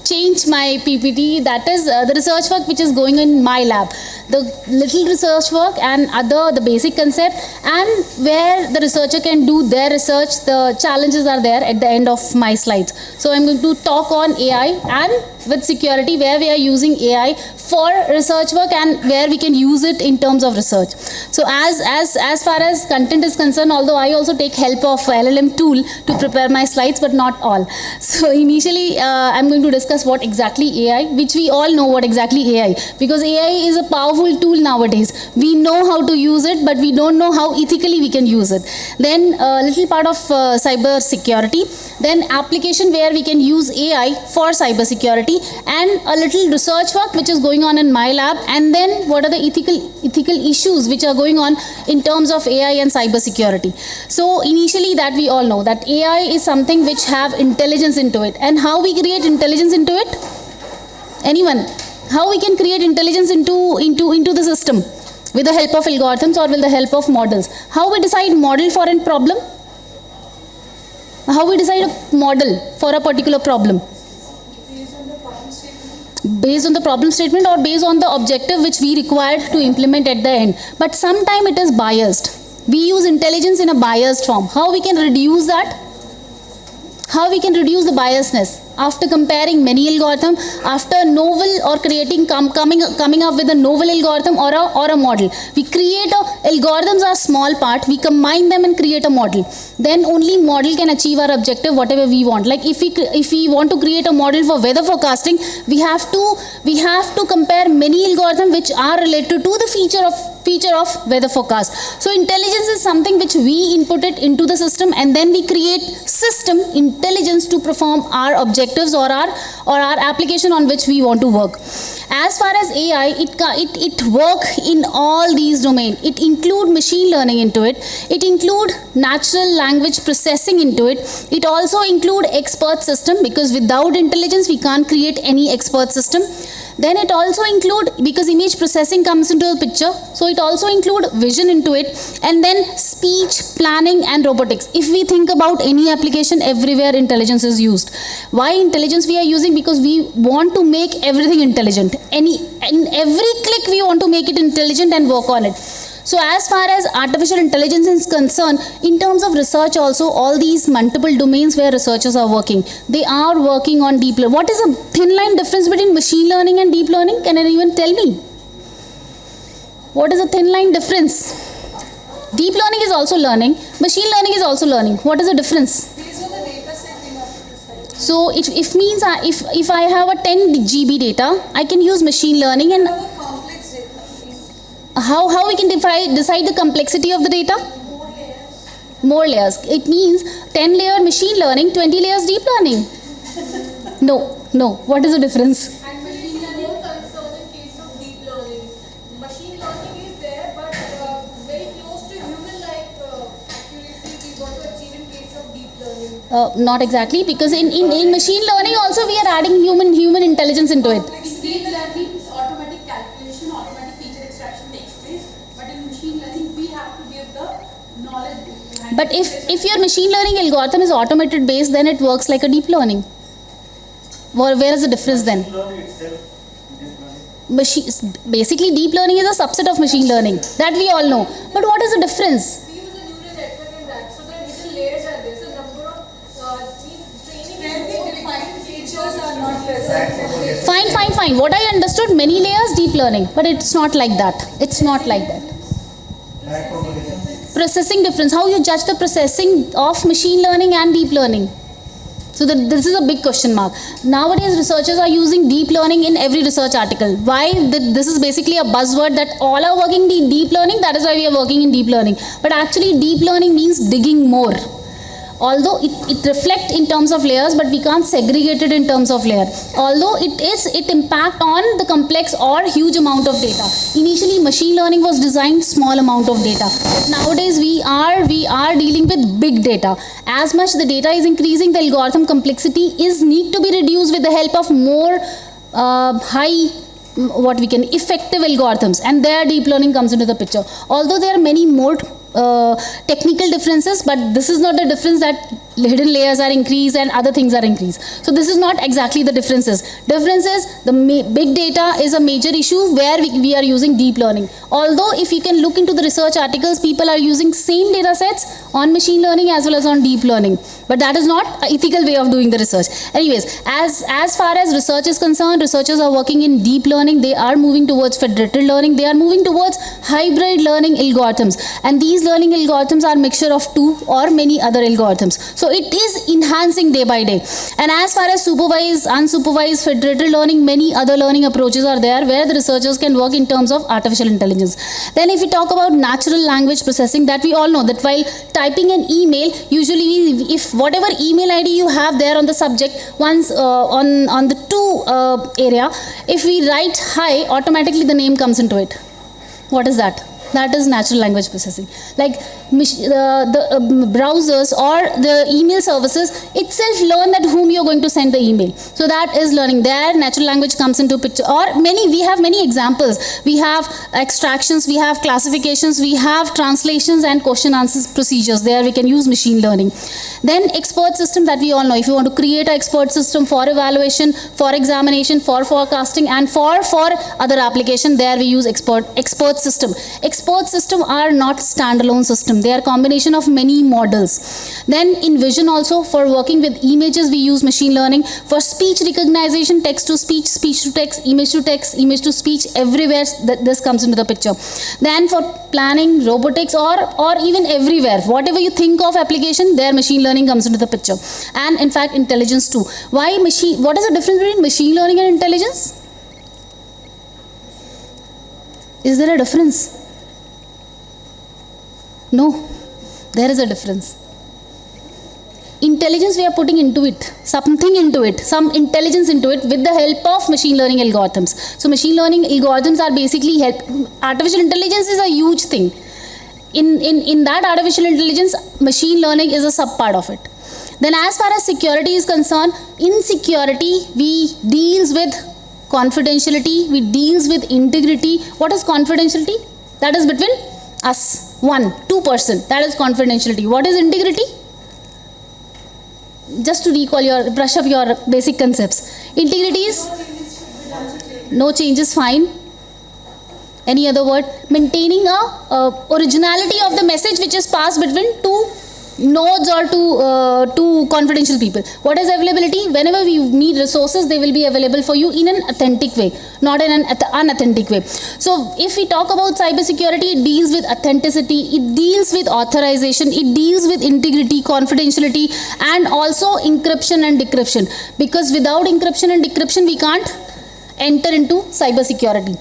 changed my PPT. That is the research work which is going in my lab. The little research work and the basic concept, and where the researcher can do their research, the challenges are there at the end of my slides. So I'm going to talk on AI and with security, where we are using AI for research work and where we can use it in terms of research. So as far as content is concerned, although I also take help of LLM tool to prepare my slides, but not all. So initially I'm going to discuss what exactly AI, which we all know what exactly AI, because AI is a powerful tool nowadays. We know how to use it, but we don't know how ethically we can use it. Then a little part of cyber security, then application where we can use AI for cyber security, and a little research work which is going on in my lab, and then what are the ethical issues which are going on in terms of AI and cyber security. So initially that we all know that AI is something which have intelligence into it, and how we create intelligence into it? Anyone? How we can create intelligence into the system? With the help of algorithms or with the help of models? How we decide model for a problem? How we decide a model for a particular problem? Based on the problem statement or based on the objective which we require to implement at the end. But sometimes it is biased. We use intelligence in a biased form. How we can reduce that? How we can reduce the biasness? After comparing many algorithms, after novel or coming up with a novel algorithm or a model, we create algorithms are small part, we combine them and create a model. Then only model can achieve our objective, whatever we want. Like if we want to create a model for weather forecasting, we have to compare many algorithms which are related to the feature of weather forecast. So intelligence is something which we input it into the system, and then we create system intelligence to perform our objectives or our application on which we want to work. As far as AI, it work in all these domains. It include machine learning into it. It include natural language processing into it. It also include expert system, because without intelligence we can't create any expert system. Then it also include, because image processing comes into the picture, so it also include vision into it, and then speech, planning and robotics. If we think about any application, everywhere intelligence is used. Why intelligence we are using? Because we want to make everything intelligent. In every click we want to make it intelligent and work on it. So as far as artificial intelligence is concerned, in terms of research also, all these multiple domains where researchers are working, they are working on deep learning. What is a thin line difference between machine learning and deep learning? Can anyone tell me? What is a thin line difference? Deep learning is also learning, machine learning is also learning. What is the difference? So it means if I have a 10 GB data, I can use machine learning. And how we can decide the complexity of the data? More layers. It means 10 layer machine learning, 20 layers deep learning. No. What is the difference? And machine learning is concerned in case of deep learning. Machine learning is there, but very close to human-like accuracy we want to achieve in case of deep learning. Not exactly, because in machine learning also we are adding human intelligence into it. In deep learning, automatic calculation, automatic feature extraction takes place, but in machine learning we have to give the knowledge behind. But if your machine learning algorithm is automated based, then it works like a deep learning. Where is the difference then? basically deep learning is a subset of machine learning, that we all know. But what is the difference? We use a neural network in that, so the hidden layers are there. So number of training and defined features are not present. Fine. What I understood, many layers deep learning, but it's not like that. It's not like that. Processing difference. How you judge the processing of machine learning and deep learning? So this is a big question mark. Nowadays, researchers are using deep learning in every research article. Why? This is basically a buzzword that all are working in deep learning. That is why we are working in deep learning. But actually, deep learning means digging more. Although it reflects in terms of layers, but we can't segregate it in terms of layer. Although it impact on the complex or huge amount of data. Initially, machine learning was designed small amount of data. But nowadays, we are dealing with big data. As much the data is increasing, the algorithm complexity need to be reduced with the help of more effective algorithms, and there deep learning comes into the picture. Although there are many more technical differences, but this is not the difference that hidden layers are increased and other things are increased. So this is not exactly the differences. Difference is the big data is a major issue where we are using deep learning. Although if you can look into the research articles, people are using same data sets on machine learning as well as on deep learning. But that is not an ethical way of doing the research. Anyways, as far as research is concerned, researchers are working in deep learning. They are moving towards federated learning. They are moving towards hybrid learning algorithms. And these learning algorithms are a mixture of two or many other algorithms. So it is enhancing day by day. And as far as supervised, unsupervised, federated learning, many other learning approaches are there where the researchers can work in terms of artificial intelligence. Then if we talk about natural language processing, that we all know that while typing an email, usually if whatever email ID you have there on the subject, once on the to area, if we write hi, automatically the name comes into it. What is that? That is natural language processing. Like the browsers or the email services itself learn that whom you are going to send the email. So that is learning. There natural language comes into picture. Or we have many examples. We have extractions, we have classifications, we have translations and question answers procedures. There we can use machine learning. Then expert system that we all know. If you want to create an expert system for evaluation, for examination, for forecasting and for other application, there we use expert system. Expert system are not standalone system. They are combination of many models. Then in vision also, for working with images, we use machine learning. For speech recognition, text to speech, speech to text, image to speech, everywhere this comes into the picture. Then for planning, robotics or even everywhere, whatever you think of application, there machine learning comes into the picture. And in fact, intelligence too. What is the difference between machine learning and intelligence? Is there a difference? No, there is a difference. Intelligence we are putting into it, something into it, some intelligence into it with the help of machine learning algorithms. So machine learning algorithms are basically artificial intelligence is a huge thing. In that artificial intelligence, machine learning is a sub part of it. Then as far as security is concerned, in security we deals with confidentiality, we deals with integrity. What is confidentiality? That is between us. 2%, that is confidentiality. What is integrity? Just to brush up your basic concepts. Integrity is no changes, fine. Any other word? Maintaining originality of the message which is passed between two nodes or two confidential people. What is availability? Whenever you need resources, they will be available for you in an authentic way, not in an unauthentic way. So if we talk about cybersecurity, it deals with authenticity, it deals with authorization, it deals with integrity, confidentiality, and also encryption and decryption. Because without encryption and decryption, we can't enter into cybersecurity.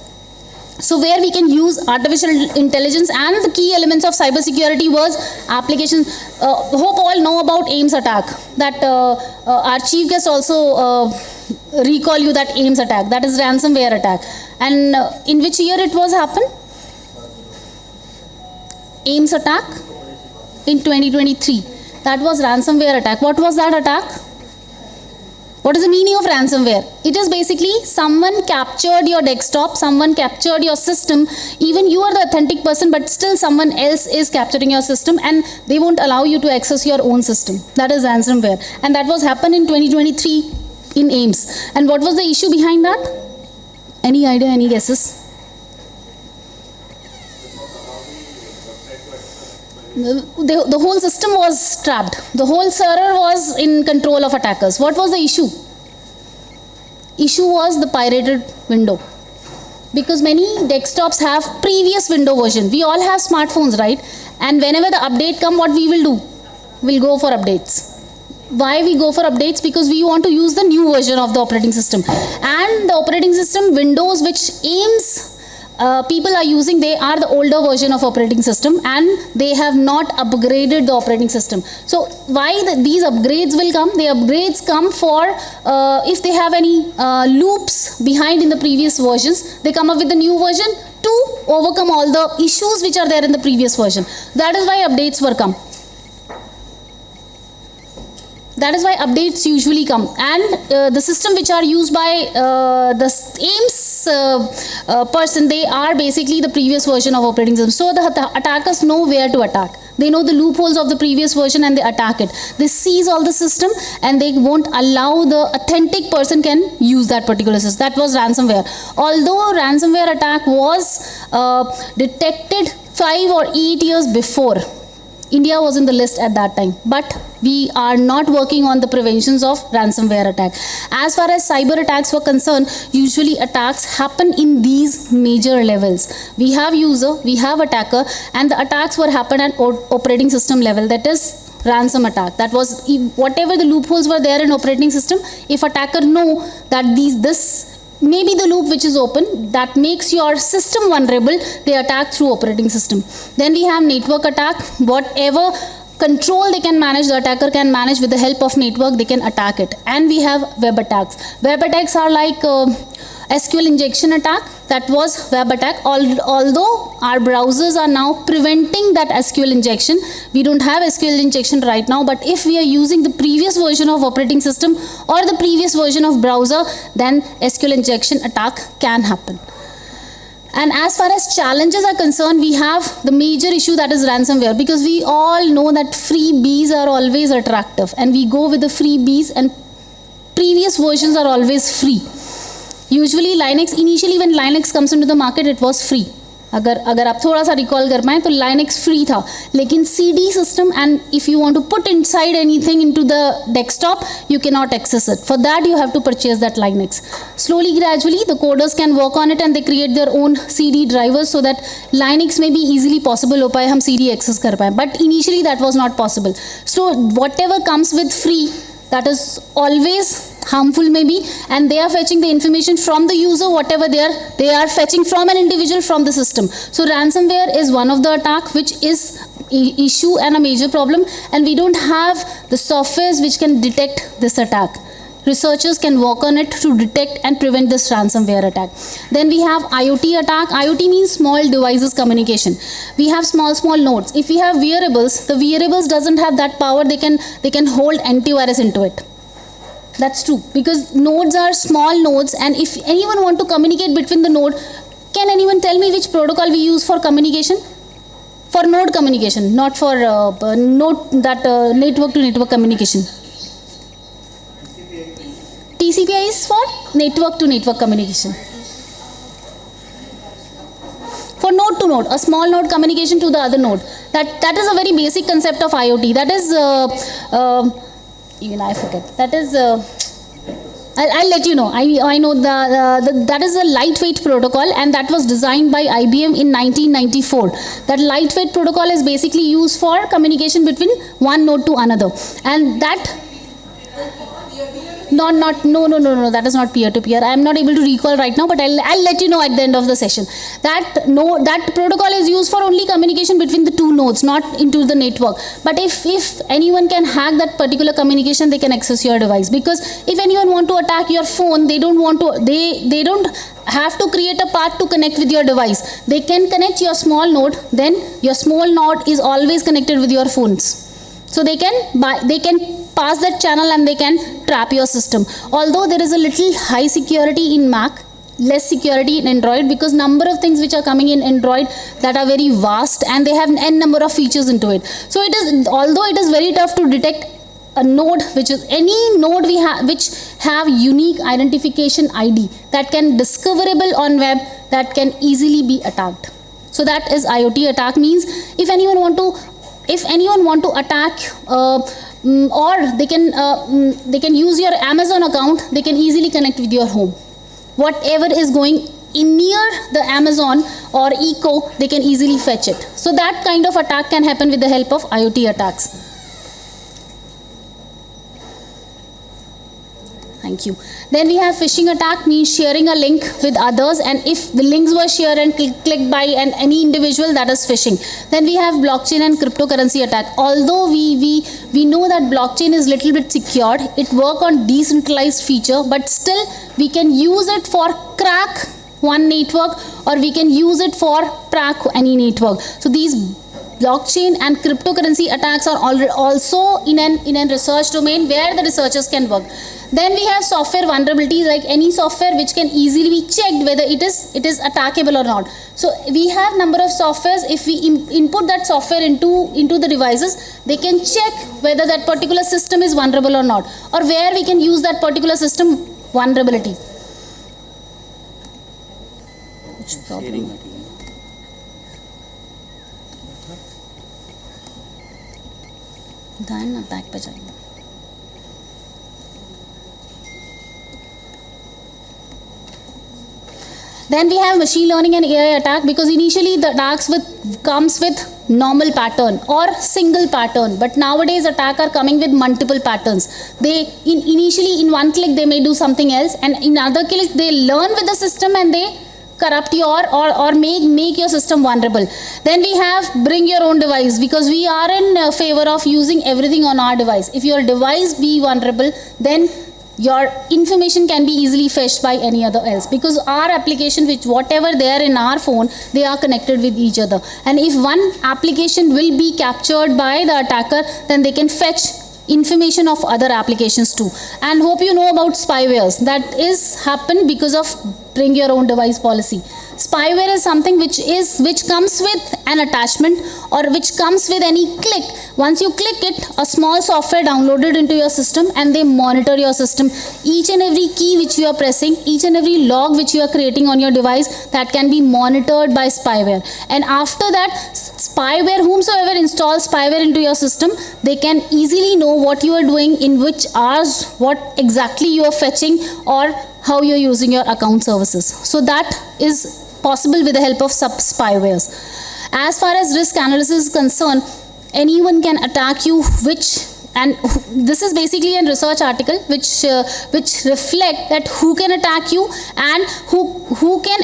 So where we can use artificial intelligence, and the key elements of cybersecurity was application. Hope all know about AIMS attack. That our chief guest also recall you that AIMS attack. That is ransomware attack. And in which year it was happened? AIMS attack in 2023. That was ransomware attack. What was that attack? What is the meaning of ransomware? It is basically someone captured your desktop, someone captured your system, even you are the authentic person, but still someone else is capturing your system and they won't allow you to access your own system. That is ransomware. And that was happened in 2023 in AIMS. And what was the issue behind that? Any idea, any guesses? The whole system was trapped. The whole server was in control of attackers. What was the issue? Issue was the pirated window. Because many desktops have previous window version. We all have smartphones, right? And whenever the update comes, what we will do? We'll go for updates. Why we go for updates? Because we want to use the new version of the operating system. And the operating system Windows, which aims people are using, they are the older version of operating system, and they have not upgraded the operating system. So why these upgrades will come? The upgrades come for if they have any loops behind in the previous versions, they come up with the new version to overcome all the issues which are there in the previous version. That is why updates were come. That is why updates usually come, and the system which are used by the AIMS person, they are basically the previous version of operating system. So the attackers know where to attack. They know the loopholes of the previous version and they attack it. They seize all the system and they won't allow the authentic person can use that particular system. That was ransomware. Although ransomware attack was detected 5 or 8 years before, India was in the list at that time, but we are not working on the preventions of ransomware attack. As far as cyber attacks were concerned, usually attacks happen in these major levels. We have user, we have attacker, and the attacks were happen at operating system level. That is ransom attack. That was whatever the loopholes were there in operating system. If attacker know that this maybe the loop which is open that makes your system vulnerable, they attack through operating system. Then we have network attack. Whatever control they can manage, the attacker can manage with the help of network, they can attack it. And we have web attacks. Web attacks are like SQL injection attack. That was web attack. Although our browsers are now preventing that SQL injection, we don't have SQL injection right now, but if we are using the previous version of operating system or the previous version of browser, then SQL injection attack can happen. And as far as challenges are concerned, we have the major issue, that is ransomware, because we all know that freebies are always attractive and we go with the freebies, and previous versions are always free. Usually Linux, initially when Linux comes into the market, it was free. अगर आप थोड़ा सा recall कर पाएँ तो Linux free था, लेकिन CD system, and if you want to put inside anything into the desktop, you cannot access it. For that you have to purchase that Linux. Slowly, gradually, the coders can work on it and they create their own CD drivers so that Linux may be easily possible हो पाए, हम CD access कर पाएँ. But initially that was not possible. So whatever comes with free, that is always harmful maybe, and they are fetching the information from the user, whatever they are fetching from an individual from the system. So ransomware is one of the attack which is issue and a major problem, and we don't have the softwares which can detect this attack. Researchers can work on it to detect and prevent this ransomware attack. Then we have IoT attack. IoT means small devices communication. We have small nodes. If we have wearables, the wearables doesn't have that power. They can hold antivirus into it. That's true, because nodes are small nodes, and if anyone want to communicate between the node, can anyone tell me which protocol we use for communication? For node communication, not for network to network communication. TCP/IP is for network to network communication. For node to node, a small node communication to the other node. That is a very basic concept of IoT. That is even I forget. That is, I'll let you know. I know that is a lightweight protocol, and that was designed by IBM in 1994. That lightweight protocol is basically used for communication between one node to another, and that. No, that is not peer-to-peer. I am not able to recall right now, but I'll let you know at the end of the session. That protocol is used for only communication between the two nodes, not into the network. But if anyone can hack that particular communication, they can access your device. Because if anyone want to attack your phone, they don't have to create a path to connect with your device. They can connect your small node, then your small node is always connected with your phones. So they can pass that channel and they can trap your system. Although there is a little high security in Mac, less security in Android, because number of things which are coming in Android that are very vast and they have n number of features into it. So it is, although it is very tough to detect a node, which is any node we have which have unique identification ID that can discoverable on web, that can easily be attacked. So that is IoT attack. Means if anyone want to attack or they can use your Amazon account, they can easily connect with your home. Whatever is going in near the Amazon or Eco, they can easily fetch it. So that kind of attack can happen with the help of IoT attacks. Thank you. Then we have phishing attack, means sharing a link with others, and if the links were shared and clicked by any individual, that is phishing. Then we have blockchain and cryptocurrency attack. Although we know that blockchain is little bit secured, it work on decentralized feature, but still we can use it for crack one network, or we can use it for crack any network. So these blockchain and cryptocurrency attacks are also in an research domain where the researchers can work. Then we have software vulnerabilities, like any software which can easily be checked whether it is attackable or not. So we have number of softwares. If we input that software into the devices, they can check whether that particular system is vulnerable or not, or where we can use that particular system vulnerability. Which problem? दाएं ना back पे जाइए. Then we have machine learning and AI attack, because initially the attacks comes with normal pattern or single pattern, but nowadays attack are coming with multiple patterns. They initially in one click they may do something else, and in other click they learn with the system and they corrupt your or make your system vulnerable. Then we have bring your own device, because we are in favor of using everything on our device. If your device be vulnerable, then your information can be easily fetched by any other else, because our application, which whatever they are in our phone, they are connected with each other, and if one application will be captured by the attacker, then they can fetch information of other applications too. And hope you know about spywares. That is happen because of bring your own device policy. Spyware is something which comes with an attachment, or which comes with any click. Once you click it, a small software downloaded into your system, and they monitor your system. Each and every key which you are pressing, each and every log which you are creating on your device, that can be monitored by spyware. And after that, spyware, whomsoever installs spyware into your system, they can easily know what you are doing, in which hours, what exactly you are fetching, or how you are using your account services. So that is possible with the help of spywares. As far as risk analysis is concerned, anyone can attack you, and this is basically a research article which reflect that who can attack you, and who can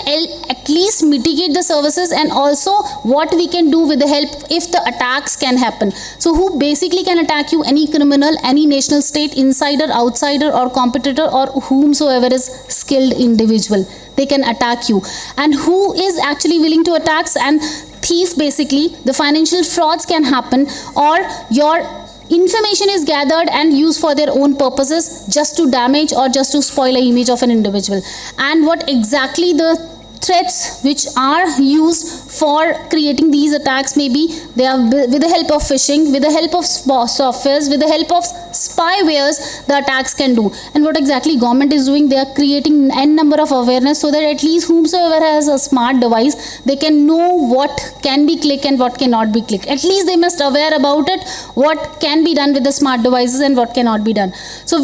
at least mitigate the services, and also what we can do with the help if the attacks can happen. So who basically can attack you? Any criminal, any national state, insider, outsider, or competitor, or whomsoever is skilled individual, they can attack you. And who is actually willing to attack? And thief, basically the financial frauds can happen, or your information is gathered and used for their own purposes, just to damage or just to spoil an image of an individual. And what exactly the threats which are used for creating these attacks may be, they are with the help of phishing, with the help of softwares, with the help of spywares, the attacks can do. And what exactly government is doing, they are creating n number of awareness, so that at least whomsoever has a smart device, they can know what can be clicked and what cannot be clicked. At least they must aware about it, what can be done with the smart devices and what cannot be done. So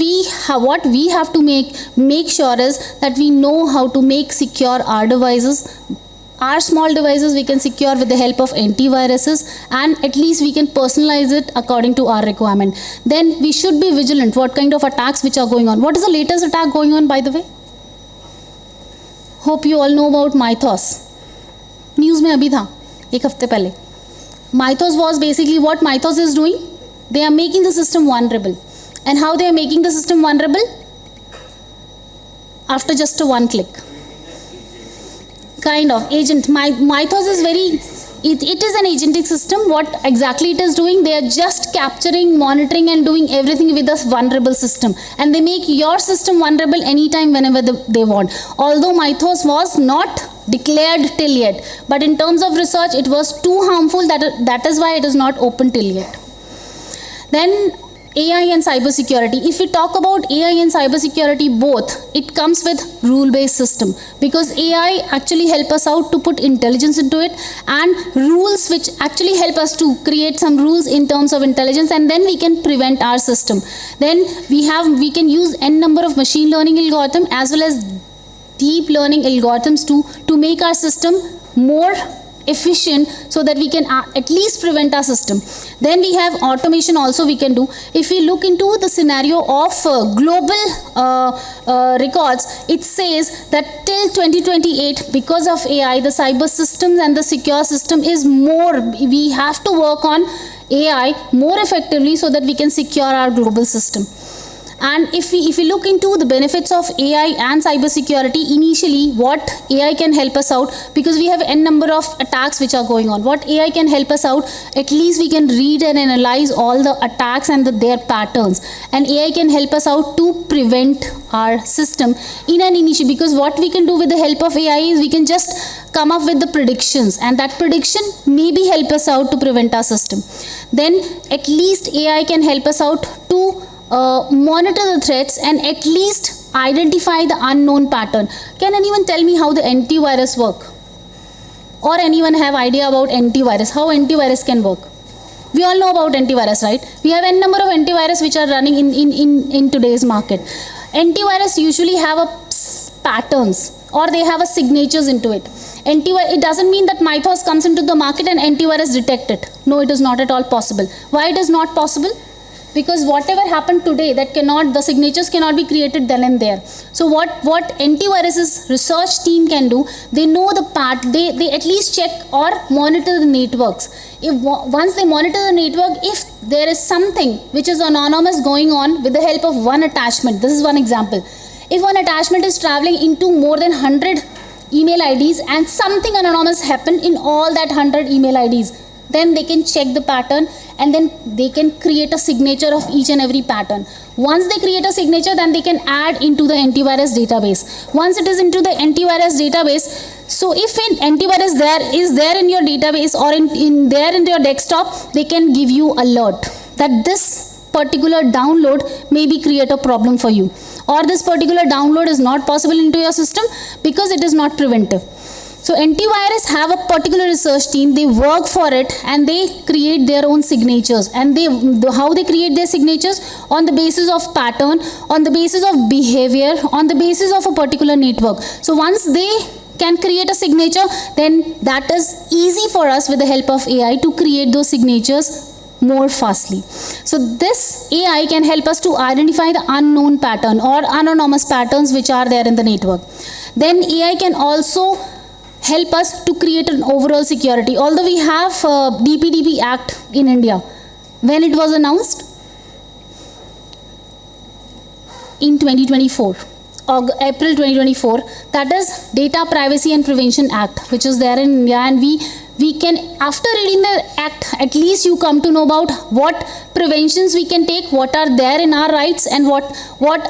what we have to make sure is that we know how to make secure our devices. Our small devices we can secure with the help of antiviruses, and at least we can personalize it according to our requirement. Then we should be vigilant what kind of attacks which are going on. What is the latest attack going on, by the way? Hope you all know about Mythos. News में अभी था एक हफ्ते पहले. Mythos was basically, what Mythos is doing, they are making the system vulnerable. And how they are making the system vulnerable? After just a one click. Kind of agent. Mythos is it is an agentic system. What exactly it is doing, they are just capturing, monitoring, and doing everything with a vulnerable system, and they make your system vulnerable anytime, whenever they want. Although Mythos was not declared till yet, but in terms of research it was too harmful, that is why it is not open till yet. Then AI and cybersecurity. If we talk about AI and cybersecurity both, it comes with rule-based system, because AI actually help us out to put intelligence into it, and rules which actually help us to create some rules in terms of intelligence, and then we can prevent our system. Then we can use n number of machine learning algorithm as well as deep learning algorithms to make our system more efficient, so that we can at least prevent our system. Then we have automation also we can do. If we look into the scenario of global records, it says that till 2028, because of AI, the cyber systems and the secure system is more, we have to work on AI more effectively so that we can secure our global system. And if we look into the benefits of AI and cybersecurity, initially what AI can help us out, because we have n number of attacks which are going on. What AI can help us out, at least we can read and analyze all the attacks and their patterns, and AI can help us out to prevent our system in an initial, because what we can do with the help of AI is we can just come up with the predictions, and that prediction maybe help us out to prevent our system. Then at least AI can help us out to monitor the threats and at least identify the unknown pattern. Can anyone tell me how the antivirus work? Or anyone have idea about antivirus? How antivirus can work? We all know about antivirus, right? We have n number of antivirus which are running in today's market. Antivirus usually have a patterns, or they have a signatures into it. It doesn't mean that Mythos comes into the market and antivirus detect it. No, it is not at all possible. Why it is not possible? Because whatever happened today, the signatures cannot be created then and there. So what antivirus's research team can do, they know the they at least check or monitor the networks. Once they monitor the network, if there is something which is anonymous going on with the help of one attachment, this is one example. If one attachment is traveling into more than 100 email IDs and something anonymous happened in all that 100 email IDs, then they can check the pattern and then they can create a signature of each and every pattern. Once they create a signature, then they can add into the antivirus database. Once it is into the antivirus database, so if an antivirus is there in your database or in your desktop, they can give you alert that this particular download maybe create a problem for you, or this particular download is not possible into your system because it is not preventive. So antivirus have a particular research team, they work for it and they create their own signatures. And how they create their signatures? On the basis of pattern, on the basis of behavior, on the basis of a particular network. So once they can create a signature, then that is easy for us with the help of AI to create those signatures more fastly. So this AI can help us to identify the unknown pattern or anonymous patterns which are there in the network. Then AI can also help us to create an overall security. Although we have DPDP Act in India, when it was announced? In 2024, April 2024, that is Data Privacy and Prevention Act, which is there in India, and we can, after reading the act, at least you come to know about what preventions we can take, what are there in our rights, and what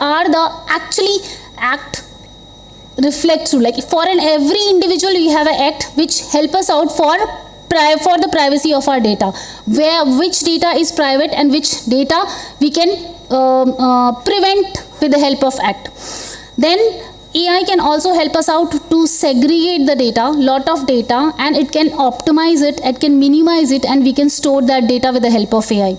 are the actually act reflects to. Like for every individual we have an act which help us out for the privacy of our data, which data is private and which data we can prevent with the help of act. Then AI can also help us out to segregate the data, lot of data, and it can optimize it, it can minimize it, and we can store that data with the help of AI.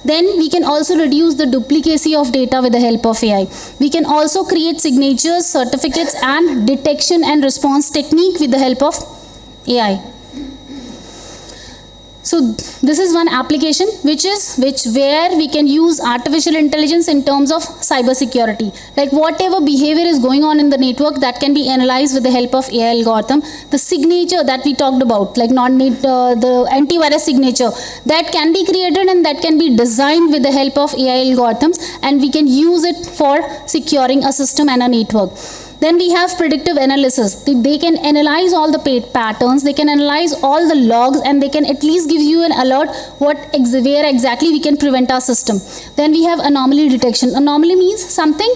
Then we can also reduce the duplicacy of data with the help of AI. We can also create signatures, certificates, and detection and response technique with the help of AI. So this is one application where we can use artificial intelligence in terms of cybersecurity. Like whatever behavior is going on in the network, that can be analyzed with the help of AI algorithm. The signature that we talked about, like the antivirus signature, that can be created and that can be designed with the help of AI algorithms, and we can use it for securing a system and a network. Then we have predictive analysis. They can analyze all the patterns, they can analyze all the logs, and they can at least give you an alert where exactly we can prevent our system. Then we have anomaly detection. Anomaly means something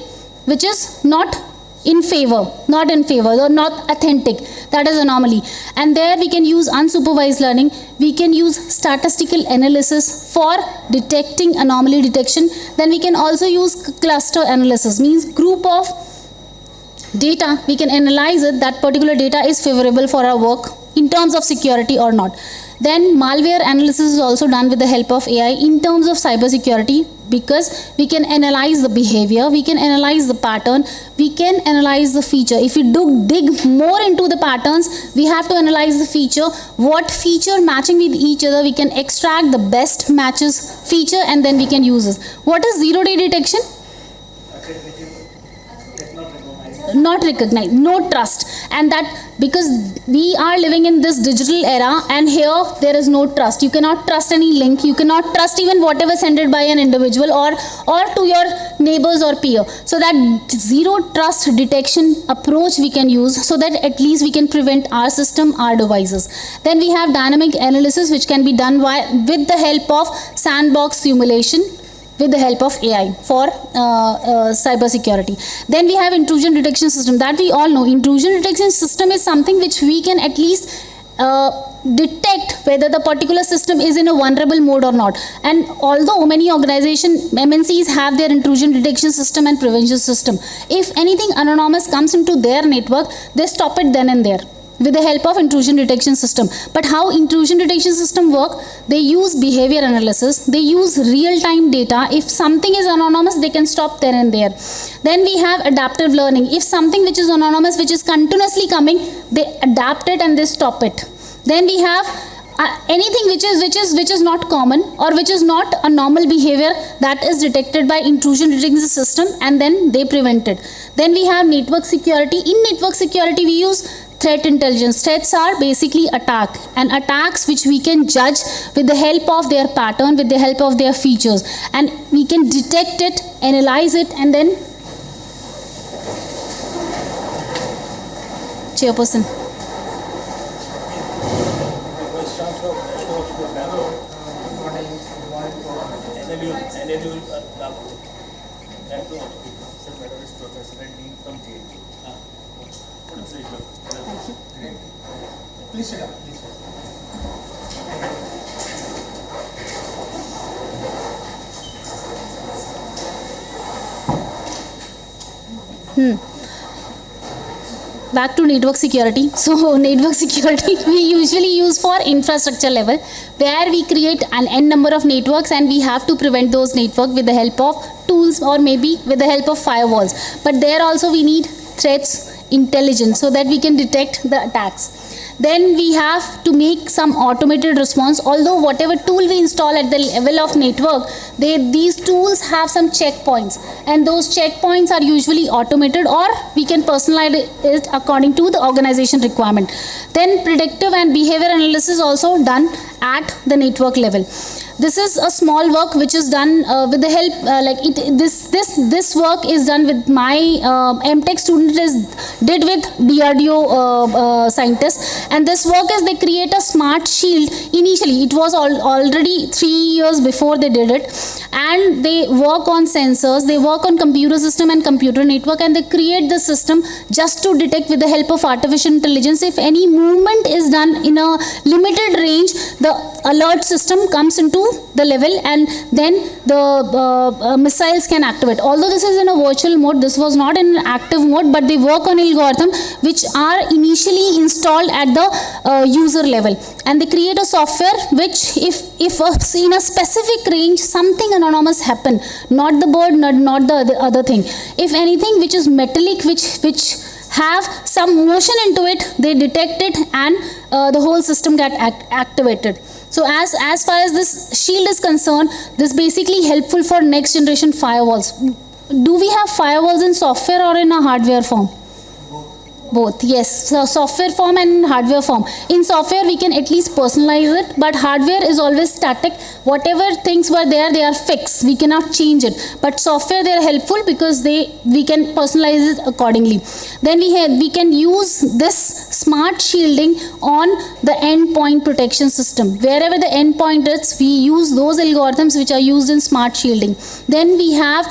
which is not in favor, not in favor, or not authentic. That is anomaly. And there we can use unsupervised learning. We can use statistical analysis for detecting anomaly detection. Then we can also use cluster analysis, means group of data. We can analyze it, that particular data is favorable for our work in terms of security or not. Then malware analysis is also done with the help of AI in terms of cybersecurity, because we can analyze the behavior, we can analyze the pattern, we can analyze the feature. If we dig more into the patterns, we have to analyze the feature. What feature matching with each other, we can extract the best matches feature and then we can use this. What is zero-day detection? Not recognized, no trust. And that because we are living in this digital era, and here there is no trust. You cannot trust any link, you cannot trust even whatever sent by an individual or to your neighbors or peer. So that zero trust detection approach we can use, so that at least we can prevent our system, our devices. Then we have dynamic analysis, which can be done with the help of sandbox simulation, with the help of AI for cybersecurity. Then we have intrusion detection system, that we all know. Intrusion detection system is something which we can at least detect whether the particular system is in a vulnerable mode or not. And although many organizations, MNCs have their intrusion detection system and prevention system, if anything anonymous comes into their network, they stop it then and there with the help of intrusion detection system. But how intrusion detection system work? They use behavior analysis, they use real-time data. If something is anonymous, they can stop there and there. Then we have adaptive learning. If something which is anonymous, which is continuously coming, they adapt it and they stop it. Then we have anything which is not common or which is not a normal behavior, that is detected by intrusion detection system, and then they prevent it. Then we have network security. In network security, we use threat intelligence. Threats are basically attack, and attacks which we can judge with the help of their pattern, with the help of their features, and we can detect it, analyze it, and then chairperson. Please sit down. Back to network security. So network security we usually use for infrastructure level, where we create an n number of networks and we have to prevent those networks with the help of tools or maybe with the help of firewalls. But there also we need threats intelligence so that we can detect the attacks. Then we have to make some automated response. Although whatever tool we install at the level of network, these tools have some checkpoints, and those checkpoints are usually automated, or we can personalize it according to the organization requirement. Then predictive and behavior analysis also done at the network level. This is a small work which is done with the help, this work is done with my MTech student did with DRDO scientists, and this work is they create a smart shield. Initially it was already 3 years before they did it, and they work on sensors, they work on computer system and computer network, and they create the system just to detect with the help of artificial intelligence if any movement is done in a limited range. The alert system comes into the level, and then the missiles can activate. Although this is in a virtual mode, this was not in an active mode, but they work on algorithm which are initially installed at the user level, and they create a software which if in a specific range something anonymous happen, not the bird, not the other thing, if anything which is metallic, which have some motion into it, they detect it, and the whole system get activated. So as far as this shield is concerned, this basically helpful for next generation firewalls. Do we have firewalls in software or in a hardware form? Both, yes. So software form and hardware form. In software, we can at least personalize it, but hardware is always static. Whatever things were there, they are fixed. We cannot change it. But software, they are helpful because we can personalize it accordingly. Then we can use this smart shielding on the endpoint protection system. Wherever the endpoint is, we use those algorithms which are used in smart shielding. Then we have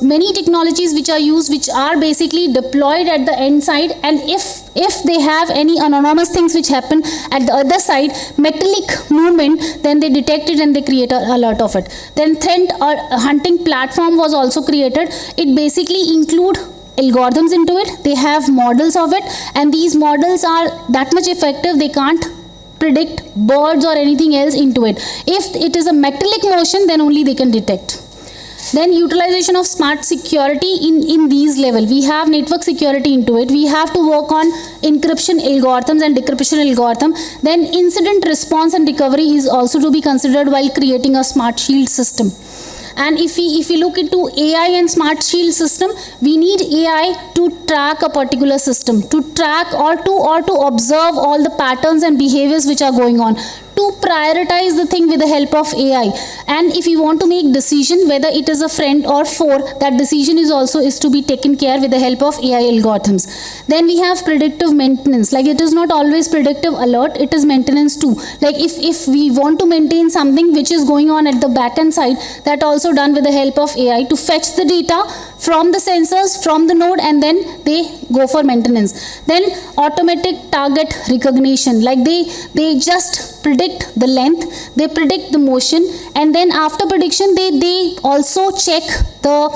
many technologies which are used, which are basically deployed at the end side, and if they have any anonymous things which happen at the other side, metallic movement, then they detect it and they create an alert of it. Then threat hunting platform was also created. It basically include algorithms into it. They have models of it, and these models are that much effective, they can't predict birds or anything else into it. If it is a metallic motion, then only they can detect. Then utilization of smart security in these level. We have network security into it. We have to work on encryption algorithms and decryption algorithm. Then incident response and recovery is also to be considered while creating a smart shield system. And if we look into AI and smart shield system, we need AI to track a particular system, to track or to observe all the patterns and behaviors which are going on, to prioritize the thing with the help of AI. And if you want to make decision whether it is a friend or foe, that decision is to be taken care with the help of AI algorithms. Then we have predictive maintenance. Like it is not always predictive alert, it is maintenance too. Like if we want to maintain something which is going on at the back end side, that also done with the help of AI to fetch the data from the sensors, from the node, and then they go for maintenance. Then automatic target recognition. Like they just predict the length, they predict the motion, and then after prediction they also check the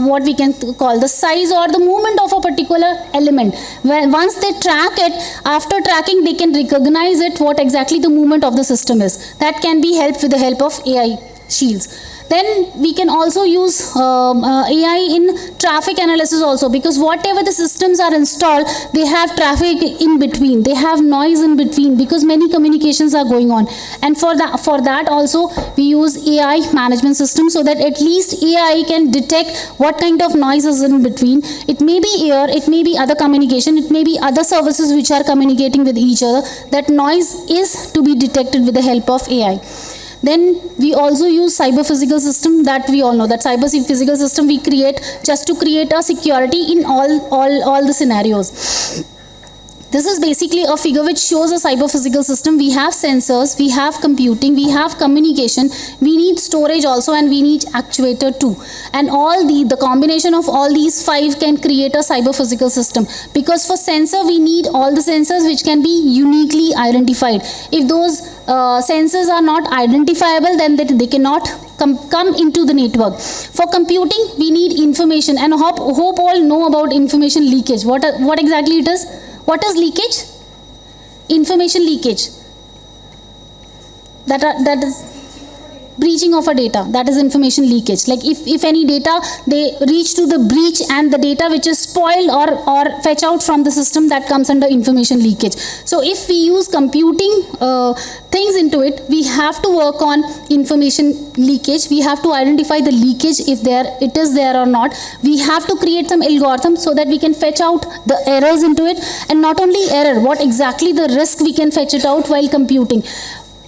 what we can call the size or the movement of a particular element. Once they track it, after tracking they can recognize it what exactly the movement of the system is. That can be helped with the help of AI shields. Then we can also use AI in traffic analysis also, because whatever the systems are installed, they have traffic in between, they have noise in between, because many communications are going on. And for that also we use AI management system, so that at least AI can detect what kind of noise is in between. It may be air, it may be other communication, it may be other services which are communicating with each other. That noise is to be detected with the help of AI. Then we also use cyber physical system, that we all know that cyber physical system we create just to create a security in all the scenarios. This is basically a figure which shows a cyber physical system. We have sensors, we have computing, we have communication, we need storage also, and we need actuator too. And all the combination of all these five can create a cyber physical system. Because for sensor we need all the sensors which can be uniquely identified. If those sensors are not identifiable, then they cannot come into the network. For computing we need information, and hope all know about information leakage. What exactly it is? What is leakage? Information leakage. That is breaching of a data. That is information leakage. Like if any data they reach to the breach, and the data which is spoiled or fetch out from the system, that comes under information leakage. So if we use computing things into it, we have to work on information leakage. We have to identify the leakage, if it is there or not. We have to create some algorithm so that we can fetch out the errors into it, and not only error, what exactly the risk we can fetch it out while computing.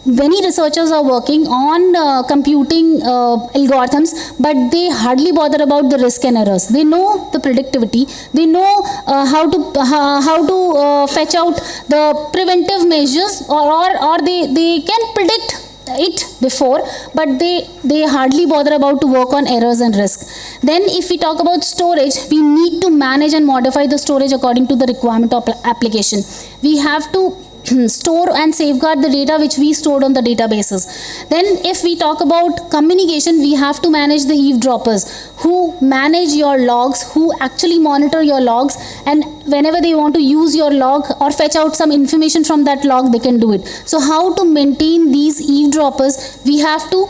Many researchers are working on computing algorithms, but they hardly bother about the risk and errors. They know the predictivity, they know how to fetch out the preventive measures, or they can predict it before, but they hardly bother about to work on errors and risk. Then if we talk about storage, we need to manage and modify the storage according to the requirement of application. We have to store and safeguard the data which we stored on the databases. Then if we talk about communication, we have to manage the eavesdroppers who manage your logs, who actually monitor your logs, and whenever they want to use your log or fetch out some information from that log, they can do it. So how to maintain these eavesdroppers, we have to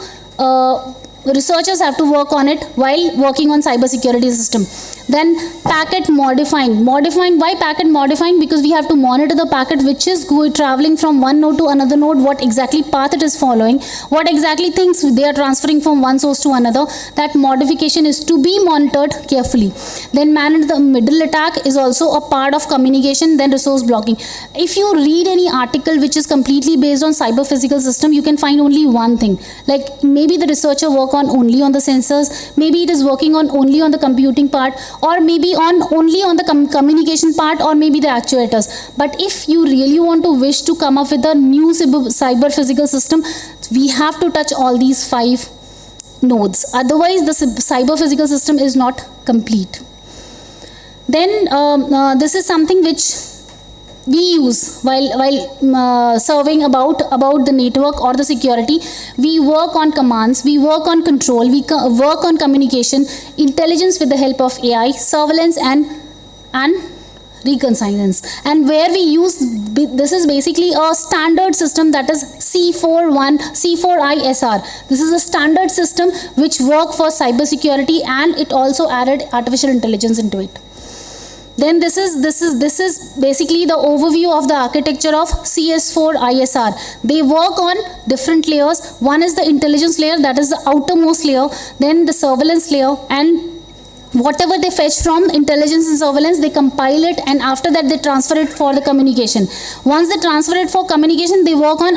researchers have to work on it while working on cyber security system. Then packet modifying. Modifying, why packet modifying? Because we have to monitor the packet which is traveling from one node to another node, what exactly path it is following, what exactly things they are transferring from one source to another. That modification is to be monitored carefully. Then manage the middle attack is also a part of communication. Then resource blocking. If you read any article which is completely based on cyber physical system, you can find only one thing. Like maybe the researcher work on only on the sensors, maybe it is working on only on the computing part, or maybe on only on the communication part, or maybe the actuators. But if you really want to wish to come up with a new cyber physical system, we have to touch all these 5 nodes. Otherwise, the cyber physical system is not complete. Then this is something which we use while serving about the network or the security. We work on commands, we work on control, we work on communication, intelligence with the help of AI, surveillance and reconnaissance. And where we use, this is basically a standard system, that is C4ISR. This is a standard system which work for cyber security, and it also added artificial intelligence into it. Then this is basically the overview of the architecture of CS4ISR. They work on different layers. One is the intelligence layer, that is the outermost layer. Then the surveillance layer, and whatever they fetch from intelligence and surveillance, they compile it, and after that they transfer it for the communication. Once they transfer it for communication, they work on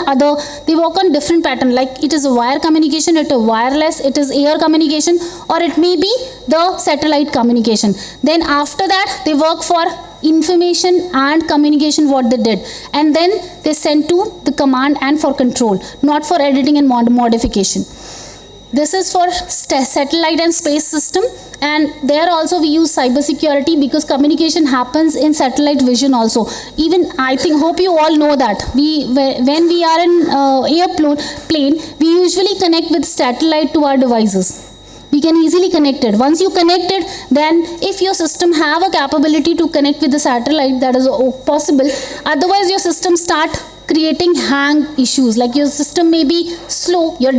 different pattern, like it is a wire communication, it is wireless, it is air communication, or it may be the satellite communication. Then after that they work for information and communication, what they did, and then they send to the command and for control, not for editing and modification. This is for satellite and space system, and there also we use cyber security because communication happens in satellite vision also. Even hope you all know that when we are in airplane, we usually connect with satellite to our devices. We can easily connect it. Once you connect it, then if your system have a capability to connect with the satellite, that is possible. Otherwise your system start creating hang issues, like your system may be slow, your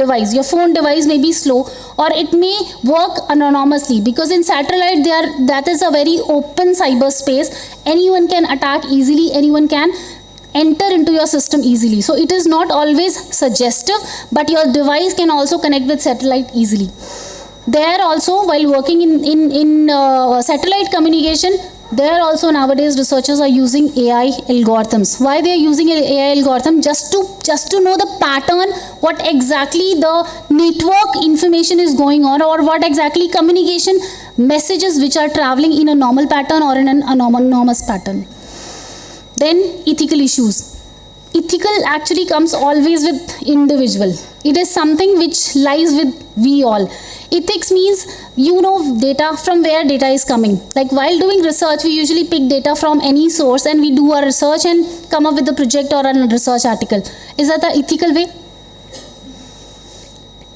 phone device may be slow, or it may work anonymously, because in satellite that is a very open cyberspace. Anyone can attack easily, anyone can enter into your system easily. So it is not always suggestive, but your device can also connect with satellite easily. There also, while working in satellite communication, there also nowadays researchers are using AI algorithms. Why they are using AI algorithm? Just to know the pattern, what exactly the network information is going on, or what exactly communication messages which are traveling in a normal pattern or in an anomalous pattern. Then ethical issues. Ethical actually comes always with individual. It is something which lies with we all. Ethics means data, from where data is coming. Like while doing research, we usually pick data from any source and we do our research and come up with a project or a research article. Is that the ethical way?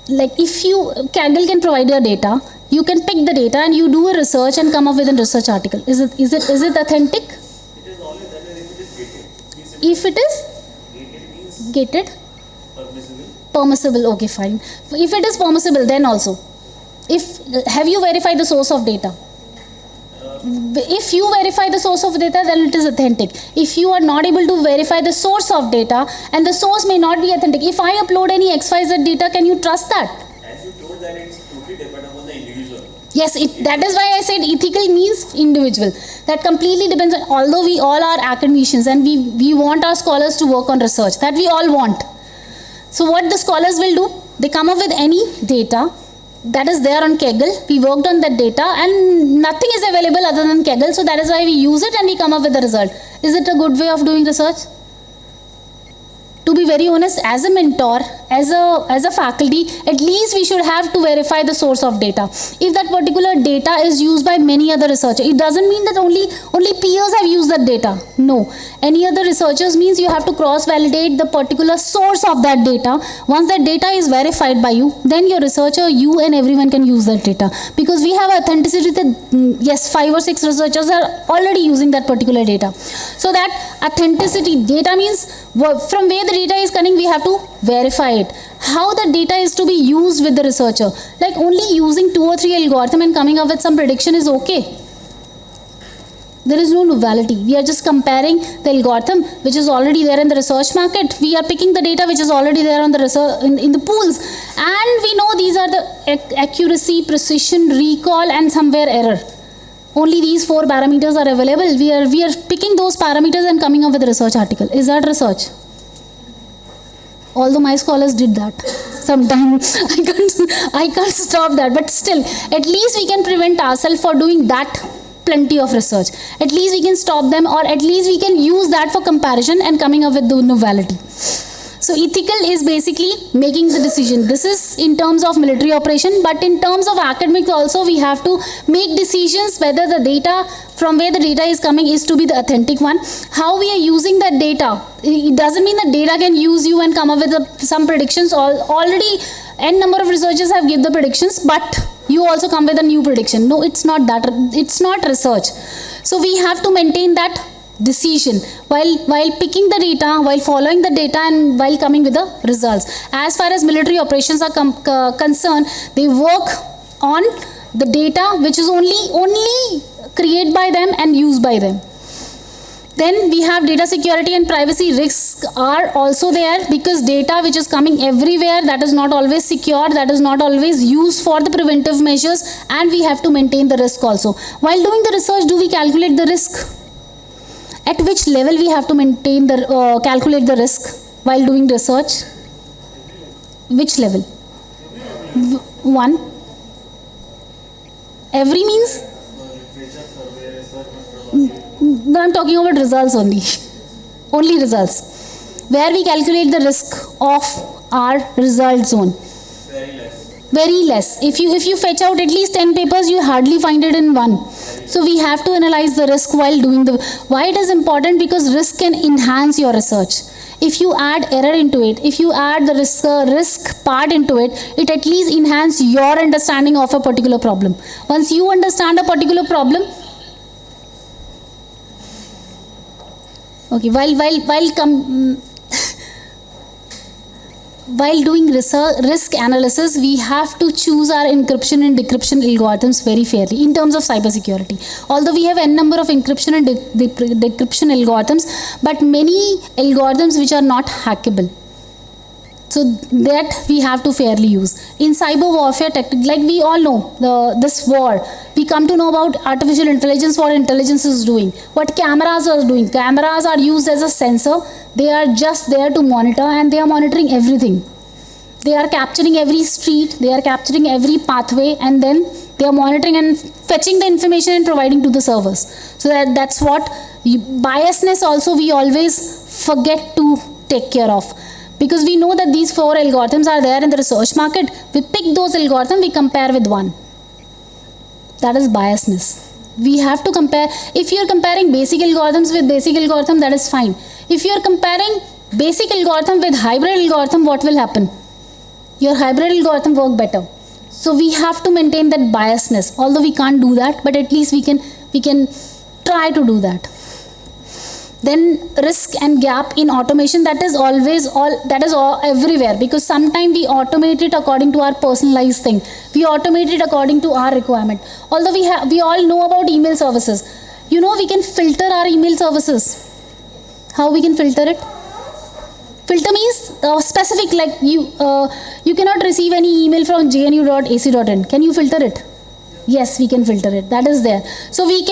Like if Kaggle can provide your data, you can pick the data and you do a research and come up with a research article. Is it authentic? It is only then if it is gated. If it is gated? Permissible, okay, fine. If it is permissible, then also. Have you verified the source of data? If you verify the source of data, then it is authentic. If you are not able to verify the source of data, and the source may not be authentic. If I upload any XYZ data, can you trust that? As you told that it's totally dependent upon the individual. Yes, that is why I said ethical means individual. That completely depends on, although we all are academicians and we want our scholars to work on research, that we all want. So what the scholars will do, they come up with any data that is there on Kaggle. We worked on that data and nothing is available other than Kaggle. So that is why we use it and we come up with the result. Is it a good way of doing research? To be very honest, as a mentor, as a faculty, at least we should have to verify the source of data. If that particular data is used by many other researchers, it doesn't mean that only peers have used that data. No. Any other researchers means you have to cross-validate the particular source of that data. Once that data is verified by you, then your researcher, you and everyone can use that data. Because we have authenticity that, yes, 5 or 6 researchers are already using that particular data. So that authenticity data means from where the data is coming, we have to verify it. How the data is to be used with the researcher. Like only using 2 or 3 algorithms and coming up with some prediction is okay. There is no novelty. We are just comparing the algorithm which is already there in the research market. We are picking the data which is already there on the research in the pools, and we know these are the accuracy, precision, recall, and somewhere error. Only these 4 parameters are available. We are picking those parameters and coming up with a research article. Is that research? Although my scholars did that. Sometimes I can't stop that. But still, at least we can prevent ourselves for doing that plenty of research. At least we can stop them, or at least we can use that for comparison and coming up with the novelty. So ethical is basically making the decision. This is in terms of military operation, but in terms of academics also we have to make decisions whether the data, from where the data is coming, is to be the authentic one. How we are using that data. It doesn't mean that data can use you and come up with some predictions. Already n number of researchers have given the predictions, but you also come with a new prediction. No, it's not that. It's not research. So we have to maintain that decision while picking the data, while following the data, and while coming with the results. As far as military operations are concerned, they work on the data which is only created by them and used by them. Then we have data security and privacy risks are also there, because data which is coming everywhere, that is not always secure, that is not always used for the preventive measures, and we have to maintain the risk also. While doing the research, do we calculate the risk? At which level we have to maintain the calculate the risk while doing research? Which level? 1. Every means? No, I'm talking about results only. Only results. Where we calculate the risk of our result zone. Very less. If you fetch out at least 10 papers, you hardly find it in 1. So we have to analyze the risk while doing the. Why it is important? Because risk can enhance your research. If you add error into it, if you add the risk part into it, it at least enhance your understanding of a particular problem. Once you understand a particular problem, okay, while doing risk analysis, we have to choose our encryption and decryption algorithms very fairly in terms of cybersecurity. Although we have n number of encryption and decryption algorithms, but many algorithms which are not hackable. So that we have to fairly use. In cyber warfare tactic, like we all know, this war, we come to know about artificial intelligence, what intelligence is doing, what cameras are doing. Cameras are used as a sensor. They are just there to monitor, and they are monitoring everything. They are capturing every street, they are capturing every pathway, and then they are monitoring and fetching the information and providing to the servers. So that's what biasness also we always forget to take care of. Because we know that these 4 algorithms are there in the research market. We pick those algorithms, we compare with one. That is biasness. We have to compare. If you are comparing basic algorithms with basic algorithm, that is fine. If you are comparing basic algorithm with hybrid algorithm, what will happen? Your hybrid algorithm work better. So we have to maintain that biasness. Although we can't do that, but at least we can try to do that. Then risk and gap in automation, that is everywhere, because sometimes we automate it according to our personalized thing. We automate it according to our requirement. Although we all know about email services. You know, we can filter our email services. How we can filter it? Filter means specific, like you cannot receive any email from jnu.ac.in. Can you filter it? Yes, we can filter it. That is there. So we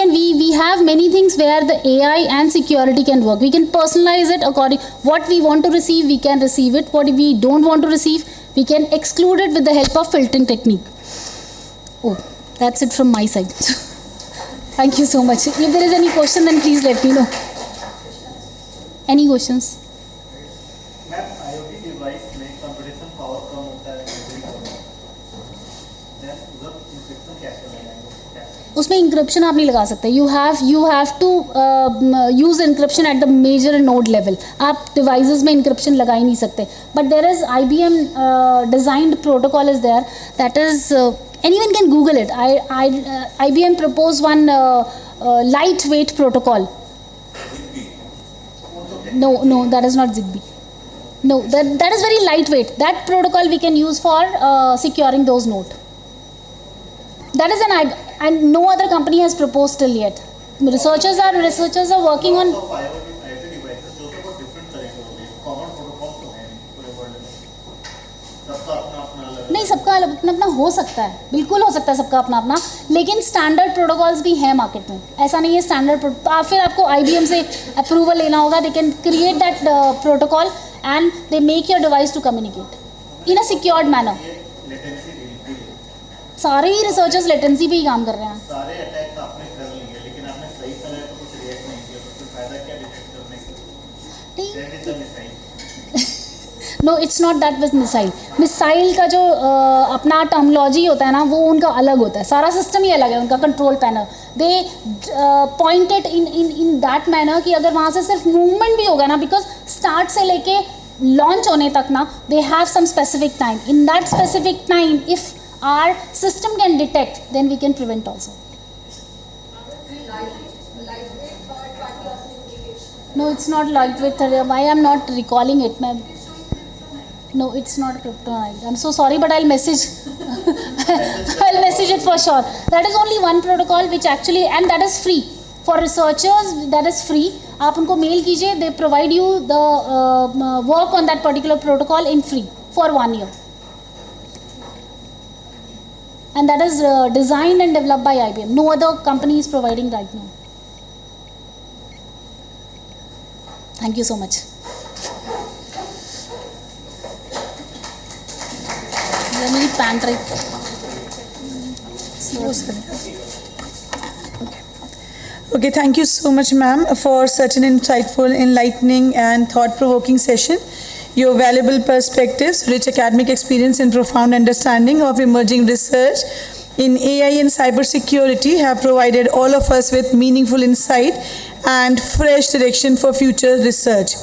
have many things where the AI and security can work. We can personalize it according what we want to receive. We can receive it. What we don't want to receive, we can exclude it with the help of filtering technique. Oh, that's it from my side. Thank you so much. If there is any question, then please let me know. Any questions? Ma'am, IoT device में computation power कम होता है then उसका encryption कैसे लगाएंगे? उसमें encryption आप नहीं लगा सकते. You have to use encryption at the major node level. आप डिवाइसेस में इंक्रिप्शन लगा ही नहीं सकते. But there is IBM designed protocol is there that is anyone can Google it. IBM proposed one lightweight protocol. No, that is not Zigbee. No, that is very lightweight. That protocol we can use for securing those nodes. That is and no other company has proposed till yet. researchers are working on. Of IoT devices जो कि बहुत different तरह के होते हैं, common protocol तो है नहीं पूरे वर्ल्ड में, सबका अपना अपना अलग नहीं, सबका अपना अपना हो सकता है, बिल्कुल हो सकता है सबका अपना अपना, लेकिन स्टैंडर्ड प्रोटोकॉल्स भी हैं मार्केट में। ऐसा नहीं है स्टैंडर्ड फिर आपको IBM से अप्रूवल लेना होगा। They can create that protocol and they make your device to communicate in a secured manner. Latency delivery है, सारे ही रिसर्चर्स लेटेंसी पे ही काम कर रहे हैं। सारे अटैक आपने कर लिए लेकिन आपने सही समय पर कुछ रिएक्ट नहीं किया, तो फिर फायदा क्या डिटेक्ट करने का? That is the missile. No, it's not that with missile. Missile का जो अपना टर्मोलॉजी होता है ना, वो उनका अलग होता है, सारा सिस्टम ही अलग है उनका। Control panel they pointed in that manner कि अगर वहाँ से सिर्फ मूवमेंट भी होगा ना, बिकॉज स्टार्ट से लेके लॉन्च होने तक ना, they have some specific time. In that specific time if our system can detect, then we can prevent also. No, it's not lightweight. Why I'm not recalling it, ma'am? No, it's not kryptonite. I'm so sorry, but I'll message. I'll message it for sure. That is only one protocol which actually, and that is free for researchers. That is free. आप उनको mail कीजिए. They provide you the work on that particular protocol in free for 1 year. And that is designed and developed by IBM. No other company is providing right now. Thank you so much. Let me pant right. Okay, thank you so much, ma'am, for such an insightful, enlightening, and thought-provoking session. Your valuable perspectives, rich academic experience, and profound understanding of emerging research in AI and cybersecurity have provided all of us with meaningful insight and fresh direction for future research.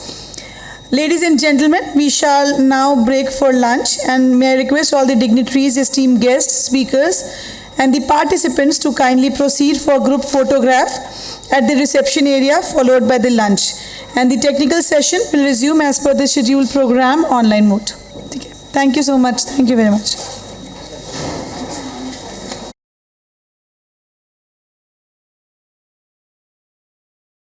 Ladies and gentlemen, we shall now break for lunch, and may I request all the dignitaries, esteemed guests, speakers, and the participants to kindly proceed for group photograph at the reception area, followed by the lunch. And the technical session will resume as per the scheduled program online mode. Okay. Thank you so much. Thank you very much.